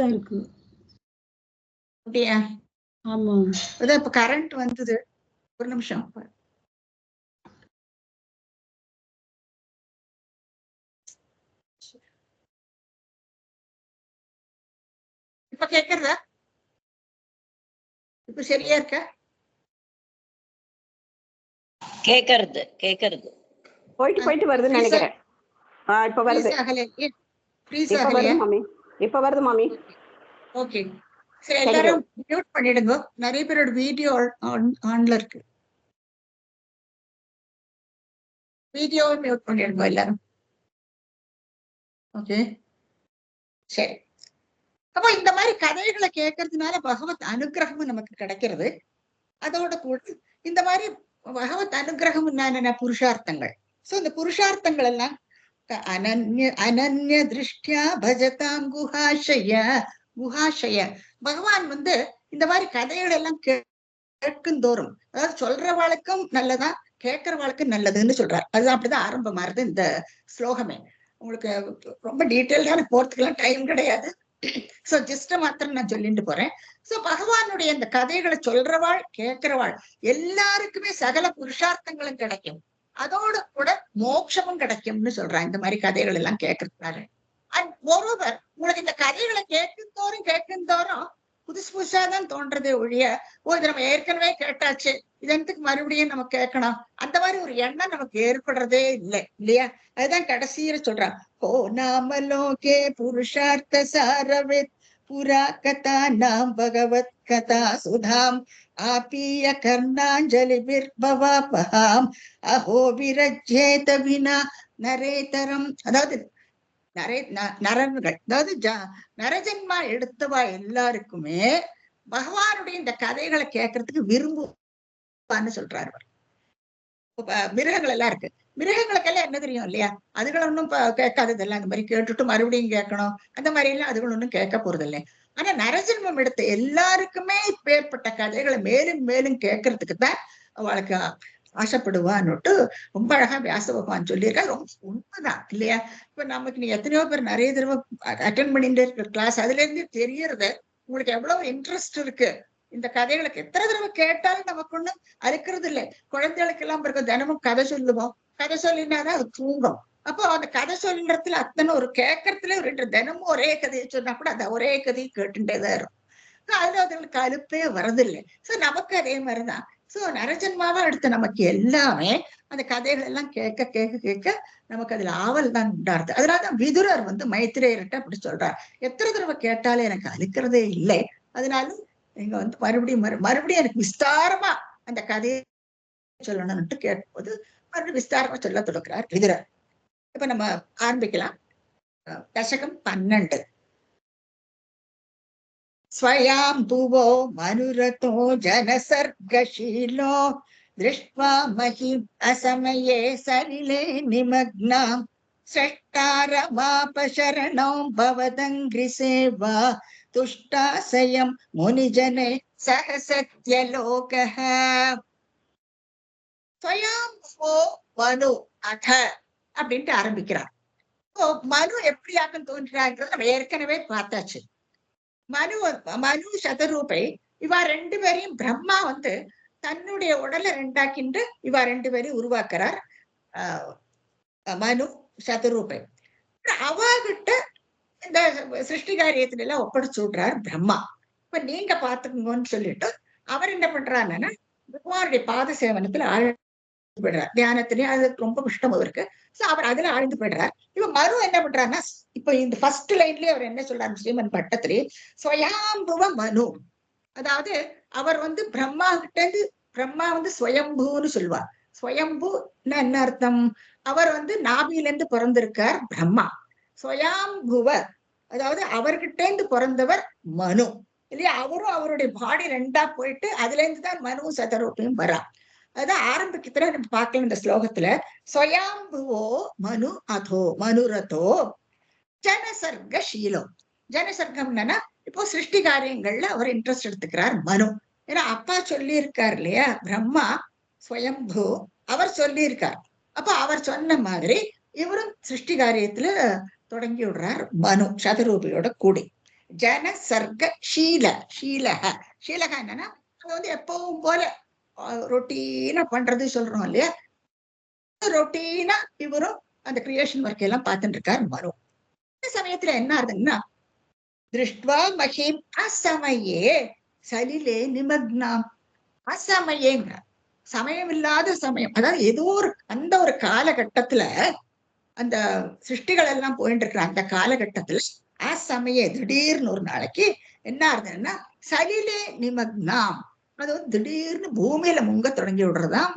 இருக்கு. அப்படியா? ஆமா. அதான் இப்ப கரண்ட் வந்தது. ஒரு நிமிஷம். இப்ப கேக்குறதா? இப்ப சரியா இருக்கா? கேக்குறது கேக்குறது போயிட்டு வருதுன்னு நினைக்கிறேன். இப்ப வருது. இப்ப வருது மாமி. இப்ப வருது மாமி. ஓகே, சரி, எல்லாரும் மியூட் பண்ணிடுங்க. நிறைய பேரோட வீடியோ ஆன்ல இருக்கு. வீடியோ மியூட் பண்ணிடுங்க எல்லாரும். ஓகே, சரி. அப்போ இந்த மாதிரி கதைகளை கேட்கறதுனால பகவத் அனுகிரகமும் நமக்கு கிடைக்கிறது. அதோட கூட இந்த மாதிரி பகவத் அனுகிரகம் என்ன புருஷார்த்தங்கள். சோ இந்த புருஷார்த்தங்கள் எல்லாம் அனன்ய திருஷ்டியா பஜதாம் குஹாஷய. பகவான் இந்த மாதிரி கதைகள் எல்லாம் கேட்கும் தோறும், அதாவது சொல்றவாளுக்கும் நல்லதா கேட்கறவாளுக்கும் நல்லதுன்னு சொல்றாரு. அதுதான் அப்படிதான் ஆரம்பமாறுது இந்த ஸ்லோகமே. உங்களுக்கு ரொம்ப டீட்டெயில்டான போறதுக்கெல்லாம் டைம் கிடையாது. சோ ஜஸ்ட் மாத்திரம் நான் சொல்லிட்டு போறேன். சோ பகவானுடைய இந்த கதைகளை சொல்றவாள் கேட்கிறவாள் எல்லாருக்குமே சகல புருஷார்த்தங்களும் கிடைக்கும். அதோட கூட மோட்சமும் கிடைக்கும்னு சொல்றான் இந்த மாதிரி கதைகள் எல்லாம் கேட்கறதுனால. அண்ட் மோரோவர் உங்களுக்கு இந்த கதைகளை கேட்கும் தோறும் புதுசு புதுசாதான் தோன்றதே ஒழிய, இதை நம்ம ஏற்கனவே கேட்டாச்சு, இதற்கு மறுபடியும் நம்ம கேட்கணும், அந்த மாதிரி ஒரு எண்ணம் நமக்கு ஏற்படுறதே இல்லை, இல்லையா? அதுதான் கடைசியில சொல்றான். ஓ நாமலோகே புருஷார்த்த சாரவித் புரா கதா நாம் பகவத் கதா சுதாம் ஆபீய கர்ணாஞ்சலி பிர்பவாபஹாம் அஹோ விரஜ்யேத வினா நரேதரம். அதாவது நரன்கள், அதாவது நரஜன்மா எடுத்தவா எல்லாருக்குமே பகவானுடைய இந்த கதைகளை கேட்கறதுக்கு விரும்புவான்னு சொல்றாரு. மிருகங்கள் எல்லாம் இருக்கு, மிருகங்களுக்கெல்லாம் என்ன தெரியும் இல்லையா? அதுகள் ஒன்றும் கேட்காததெல்லாம் இந்த மாதிரி கேட்டுட்டு மறுபடியும் கேட்கணும், அந்த மாதிரி எல்லாம் அதுகள் ஒன்றும் கேட்க போறது இல்லை. ஆனா நரஜன்மம் எடுத்த எல்லாருக்குமே இப்பேற்பட்ட கதைகளை மேலும் மேலும் கேட்கறதுக்கு தான் அவளுக்கு ஆசைப்படுவான்னுட்டு ரொம்ப அழகா வியாச பகவான் சொல்லியிருக்காரு. ரொம்ப உண்மைதான் இல்லையா? இப்ப நமக்கு நீ எத்தனையோ பேர் நிறைய தடவை அட்டென்ட் பண்ணிட்டு இருக்கிற கிளாஸ், அதுல இருந்து தெரியறது உங்களுக்கு எவ்வளவு இன்ட்ரெஸ்ட் இருக்கு. இந்த கதைகளுக்கு எத்தனை தடவை கேட்டாலும் நமக்கு ஒண்ணும் அறுக்கிறது இல்லை. குழந்தைகளுக்கு எல்லாம் பிறகு தினமும் கதை சொல்லுவோம், கதை சொல்லினாதான் அது தூங்கும். அப்போ அந்த கதை சொல்றதுல அத்தனை ஒரு கேட்கறதுல ஒரு தினமும் ஒரே கதையை சொன்னா கூட அந்த ஒரே கதையை கேட்டுட்டேதான் இருக்கும். அதுல அதுங்களுக்கு அலுப்பே வரதில்லை. சோ நமக்கு அதே மாதிரிதான். சோ நரஜன்மாவா எடுத்த நமக்கு எல்லாமே அந்த கதைகள் எல்லாம் கேட்க கேட்க கேட்க நமக்கு அதுல ஆவல் தான் உண்டாருது. அதனாலதான் விதுரர் மைத்திரேயர்கிட்ட அப்படி சொல்றார், எத்தனை தடவை கேட்டாலும் எனக்கு அழுக்கிறதே இல்லை, அதனால நீங்க மறுபடியும் எனக்கு விஸ்தாரமா அந்த கதையை சொல்லணும்னுட்டு கேட்கும்போது மறுபடியும் விஸ்தாரமா சொல்ல தொடங்குறார் விதுரர். இப்ப நம்ம ஆரம்பிக்கலாம். தசகம் 12. स्वयंभुवो मनुरतो जनसर्गशीलो दृष्ट्वा महीम् असमये सलिले निमग्नाम् सृष्टारमापशरणो भवदङ्घ्रिसेवा तुष्टाशयम् मुनिजने सह सत्यलोकः. स्वयंभुवो मनु अथ அப்படின்ட்டு ஆரம்பிக்கிறார். மனு எப்படியாக்கும் தோன்றினாங்கிறது நம்ம ஏற்கனவே பார்த்தாச்சு. மனு சதரூபை இவா ரெண்டு பேரையும் பிரம்மா தன்னுடைய உடலை ரெண்டாக்கிண்டு இவா ரெண்டு பேரையும் உருவாக்குறார். மனு சதரூபை அவாகிட்ட இந்த சிருஷ்டி காரியத்துல எல்லாம் ஒப்படைச்சு விடுறார் பிரம்மா. இப்ப நீங்க பாத்துக்கோங்கன்னு சொல்லிட்டு அவர் என்ன பண்றாருன்னா பகவானுடைய பாத சேவனத்துல ஆழ்ந்து போயிடுறார். தியானத்திலேயே அது ரொம்ப இஷ்டம் அவருக்கு. சோ அவர் அதுல ஆழ்ந்து போயிடுறார். இப்ப மனு என்ன பண்றாருன்னா இப்ப இந்த ஃபர்ஸ்ட் லைன்லயே அவர் என்ன சொல்றாரு ஸ்ரீமன் பட்டத்திலே ஸ்வயாம்புவ மனு. அதாவது அவர் பிரம்மா கிட்ட இருந்து பிரம்மா ஸ்வயம்புன்னு சொல்லுவார். ஸ்வயம்பு என்ன அர்த்தம்? அவர் நாபியில இருந்து பிறந்திருக்கார் பிரம்மா. ஸ்வயாம்புவ அதாவது அவர்கிட்ட இருந்து பிறந்தவர் மனு இல்லையா? அவரும் அவருடைய பாடி ரெண்டா போயிட்டு அதுல இருந்து தான் மனு சதரூபையும் வரா. அதான் ஆரம்பிக்கத்துல நம்ம பார்க்கலாம் இந்த ஸ்லோகத்துல. ஸ்வயாம்புவோ மனு அதோ மனுரதோ ஜனசர்கீலோ. ஜனசர்க்கம் என்னன்னா இப்போ சிருஷ்டி காரியங்கள்ல அவர் இன்ட்ரெஸ்ட் எடுத்துக்கிறார் மனு. ஏன்னா அப்பா சொல்லி இருக்கார் இல்லையா, பிரம்மா ஸ்வயம்பு அவர் சொல்லி இருக்கார். அப்ப அவர் சொன்ன மாதிரி இவரும் சிருஷ்டி காரியத்துல தொடங்கி விடுறார் மனு சதரூபியோட கூடி. ஜன சர்க்க ஷீல ஷீலக ஷீலக என்னன்னா அது வந்து எப்பவும் போல ரொட்டீனா பண்றது சொல்றோம் இல்லையா, ரொட்டீனா இவரும் அந்த கிரியேஷன் ஒர்க் எல்லாம் பார்த்துட்டு இருக்காரு மனு. இந்த சமயத்துல என்ன ஆகுதுன்னா, திருஷ்டுவா மகிம் அசமயே சலிலே நிமக்னாம். அசமயேங்க சமயம் இல்லாத சமயம், அதாவது ஏதோ ஒரு அந்த ஒரு காலகட்டத்துல அந்த சிருஷ்டிகள் எல்லாம் போயிட்டு இருக்கிற அந்த காலகட்டத்துல அசமய திடீர்னு ஒரு நாளைக்கு என்ன ஆகுதுன்னா சலிலே நிமக்னாம், அது வந்து திடீர்னு பூமியில முங்க தொடங்கி விடுறதாம்,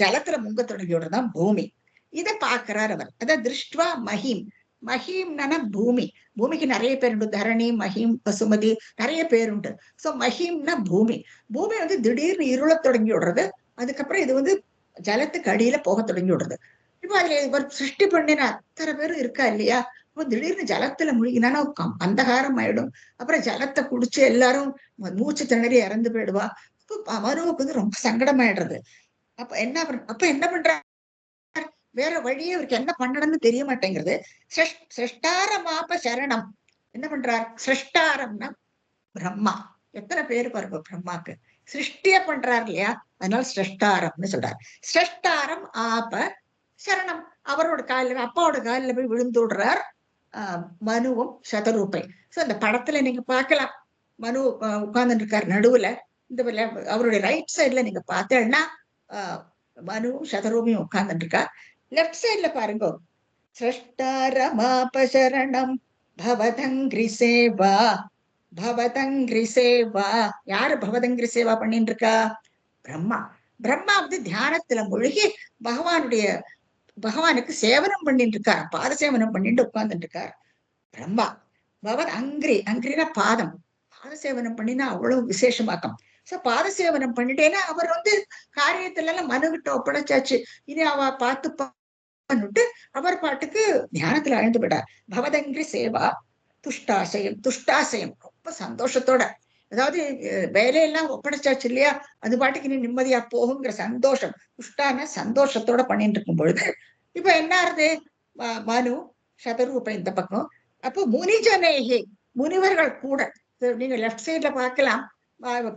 ஜலத்துல முங்க தொடங்கி விடுறதாம் பூமி. இதை பாக்குறார் அவர். அதான் திருஷ்டுவா மஹிம். மஹிம்னா பூமி. பூமிக்கு நிறைய பேர் உண்டு, தரணி மஹிம் பசுமதி நிறைய பேர் உண்டு. சோ மஹிம்னா பூமி. பூமி வந்து திடீர்னு இருள தொடங்கி விடுறது, அதுக்கப்புறம் இது வந்து ஜலத்துக்கு அடியில போக தொடங்கி விடுறது. இப்ப அதுல ஒரு சிருஷ்டி பண்ணின அத்தனை பேரும் இருக்கா இல்லையா, இப்போ திடீர்னு ஜலத்துல முழுகினானா அந்தகாரம் ஆயிடும். அப்புறம் ஜலத்தை குடிச்சு எல்லாரும் மூச்சு திணறி இறந்து போயிடுவா. இப்போ மனுவுக்கு வந்து ரொம்ப சங்கடமாயிடுறது. அப்ப என்ன பண்ற, வேற வழியே அவருக்கு என்ன பண்ணணும்னு தெரிய மாட்டேங்கிறது. சிருஷ்டாரமாப சரணம். என்ன பண்றார், சிருஷ்டாரம்னா பிரம்மா. எத்தனை பேரு பாருங்க பிரம்மாக்கு, சிருஷ்டிய பண்றார் இல்லையா, அதனால சிருஷ்டாரம்னு சொல்றார். சிருஷ்டாரம் ஆப சரணம், அவரோட காலில் அப்பாவோட காலில் போய் விழுந்து விடுறார் மனுவும் சதரூபை. சோ அந்த படத்துல நீங்க பார்க்கலாம், மனு உட்கார்ந்துட்டு இருக்காரு நடுவுல. இந்த அவருடைய ரைட் சைட்ல நீங்க பார்த்தேன்னா மனுவும் சதரூபியும் உட்கார்ந்துட்டு இருக்கா. லெப்ட் சைட்ல பாருங்க, சிருஷ்டாரமாபசரணம் பவதங்கிரி சேவா. பவதங்கிரி சேவா, யாரு பவதங்கிரி சேவா பண்ணிட்டு இருக்கா, பிரம்மா. பிரம்மா வந்து தியானத்துல மூழ்கி பகவானுக்கு சேவனம் பண்ணிட்டு இருக்கார், பாத சேவனம் பண்ணிட்டு உட்கார்ந்துட்டு இருக்கார் பிரம்மா. பவத் அங்கிரி, அங்கிரினா பாதம். பாத சேவனம் பண்ணினா அவ்வளவு விசேஷமாக்கம். சோ பாத சேவனம் பண்ணிட்டேன்னா அவர் வந்து காரியத்துல எல்லாம் மனுகிட்ட ஒப்படைச்சாச்சு, இனி அவ பார்த்து அவர் பாட்டுக்கு தியானத்துல ஆழ்ந்து விடார். பவதங்கிரி சேவா துஷ்டாசயம். துஷ்டாசயம் ரொம்ப சந்தோஷத்தோட, அதாவது வேலையெல்லாம் ஒப்படைச்சாச்சு இல்லையா, அது பாட்டுக்கு நீ நிம்மதியா போகுங்கிற சந்தோஷம், துஷ்டான சந்தோஷத்தோட பண்ணிட்டு இருக்கும் பொழுது இப்ப என்ன ஆறுது, மனு சதரூப இந்த பக்கம். அப்போ முனிஜனேகி, முனிவர்கள் கூட. நீங்க லெப்ட் சைட்ல பார்க்கலாம்,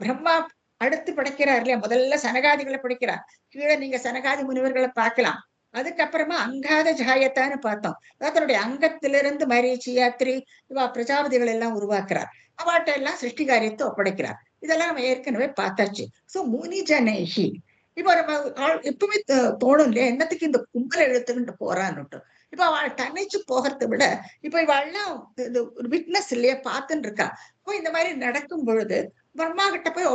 பிரம்மா அடுத்து படைக்கிறார் இல்லையா, முதல்ல சனகாதிகளை படைக்கிறார், கீழே நீங்க சனகாதி முனிவர்களை பார்க்கலாம். அதுக்கப்புறமா அங்காத ஜாயத்தான்னு பார்த்தோம், தன்னுடைய அங்கத்திலிருந்து மரீச்சி யாத்திரி இவா பிரஜாபதிகள் எல்லாம் உருவாக்குறார், அவாட்ட எல்லாம் சிருஷ்டி காரியத்தை ஒப்படைக்கிறார். இதெல்லாம் நம்ம ஏற்கனவே பார்த்தாச்சு. சோ முனிஜனேகி. இப்ப நம்ம எப்பவுமே தோணும் இல்லையா, என்னத்துக்கு இந்த கும்பல எழுத்துக்கிட்டு போறான்னுட்டு. இப்ப அவள் தன்னைச்சு போகிறத விட இப்ப இவெல்லாம் விட்னஸ் இல்லையா, பார்த்துன்னு இருக்கா. இப்போ இந்த மாதிரி நடக்கும் பொழுது பிரம்மா கிட்ட போய்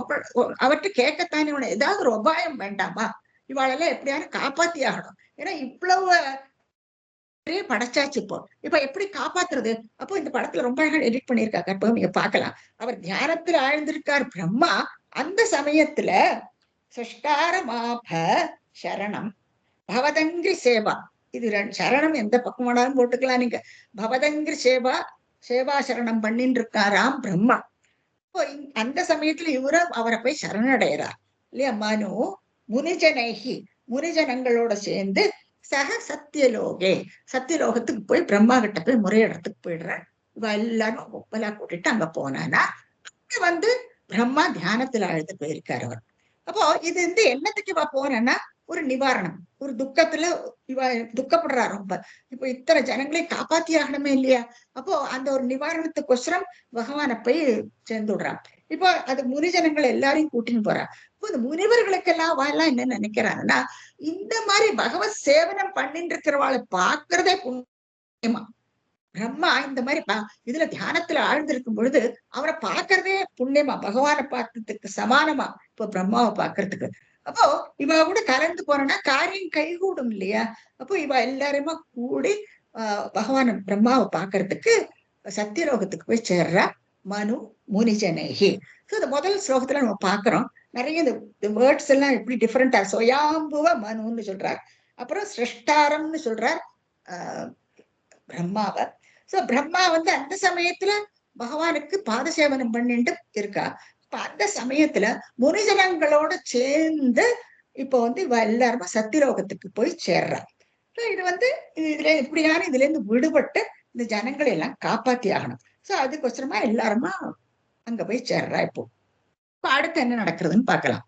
அவர்கிட்ட கேட்கத்தானே, உன ஏதாவது ஒரு உபாயம் வேண்டாமா, இவாளெல்லாம் எப்படியாவது காப்பாத்தி ஆகணும், ஏன்னா இவ்வளவு படைச்சாச்சு. இப்ப எப்படி காப்பாத்துறது. அப்போ இந்த படத்துல ரொம்ப அழகா எடிட் பண்ணிருக்காங்க, இப்போ நீங்க பாக்கலாம். அவர் தியானத்துல ஆழ்ந்திருக்கார் பிரம்மா. அந்த சமயத்துல சிருஷ்டாரமாப சரணம் பவதங்கிரி சேவா. இது சரணம் எந்த பக்கம் வேணாலும் போட்டுக்கலாம் நீங்க. பவதங்கிரி சேவா, சேவா சரணம் பண்ணிட்டு இருக்காராம் பிரம்மா. இப்போ அந்த சமயத்துல இவரும் அவரை போய் சரணடைகிறார் இல்லையா. மனு முனிஜனேகி, முனிஜனங்களோட சேர்ந்து சக சத்தியலோகே, சத்தியலோகத்துக்கு போய் பிரம்மா கிட்ட போய் முறையிடறதுக்கு போயிடுறார். இவ எல்லாரும் ஒப்பலா கூட்டிட்டு அங்க போனானா வந்து பிரம்மா தியானத்துல அழுது போயிருக்காரு அவர். அப்போ இது வந்து என்னத்துக்கு இவ போனேன்னா ஒரு நிவாரணம், ஒரு துக்கத்துல இவ துக்கப்படுறா ரொம்ப. இப்போ இத்தனை ஜனங்களையும் காப்பாத்தி ஆகணுமே இல்லையா, அப்போ அந்த ஒரு நிவாரணத்துக்கொசரம் பகவானை போய் சேர்ந்து விடுறான். இப்போ அது முனிஜனங்கள் எல்லாரையும் கூட்டின்னு போறா. இப்போ இந்த முனிவர்களுக்கெல்லாம் எல்லாம் என்ன நினைக்கிறாங்கன்னா, இந்த மாதிரி பகவத் சேவனம் பண்ணிட்டு இருக்கிறவாளை பாக்குறதே புண்ணியமா. பிரம்மா இந்த மாதிரி இதுல தியானத்துல ஆழ்ந்திருக்கும் பொழுது அவரை பாக்குறதே புண்ணியமா, பகவானை பார்க்கறதுக்கு சமானமா இப்போ பிரம்மாவை பாக்குறதுக்கு. அப்போ இவ கூட கலந்து போனா காரியம் கைகூடும் இல்லையா. அப்போ இவ எல்லாருமா கூடி பகவான பிரம்மாவை பாக்குறதுக்கு சத்தியலோகத்துக்கு போய் சேர்றா மனு முனிஜனேகி. இந்த முதல் ஸ்லோகத்துல நம்ம பாக்குறோம் நிறைய இந்த வேர்ட்ஸ் எல்லாம் எப்படி டிஃபரெண்டா. சொயாம்புவ மனுன்னு சொல்றார், அப்புறம் சிருஷ்டாரம்னு சொல்றார் பிரம்மாவை. சோ பிரம்மா வந்து அந்த சமயத்துல பகவானுக்கு பாத சேவனம் பண்ணிட்டு இருக்கா. அந்த சமயத்துல முனிஜனங்களோட சேர்ந்து இப்ப வந்து இவ எல்லாருமே சத்தியலோகத்துக்கு போய் சேர்றா. இது வந்து இதுல எப்படியான இதுல இருந்து விடுபட்டு இந்த ஜனங்களை எல்லாம் காப்பாத்தி ஆகணும். சோ அதுக்கோசரமா எல்லாருமா அங்க போய் சேர்றா. இப்போ அடுத்து என்ன நடக்கிறதுன்னு பார்க்கலாம்.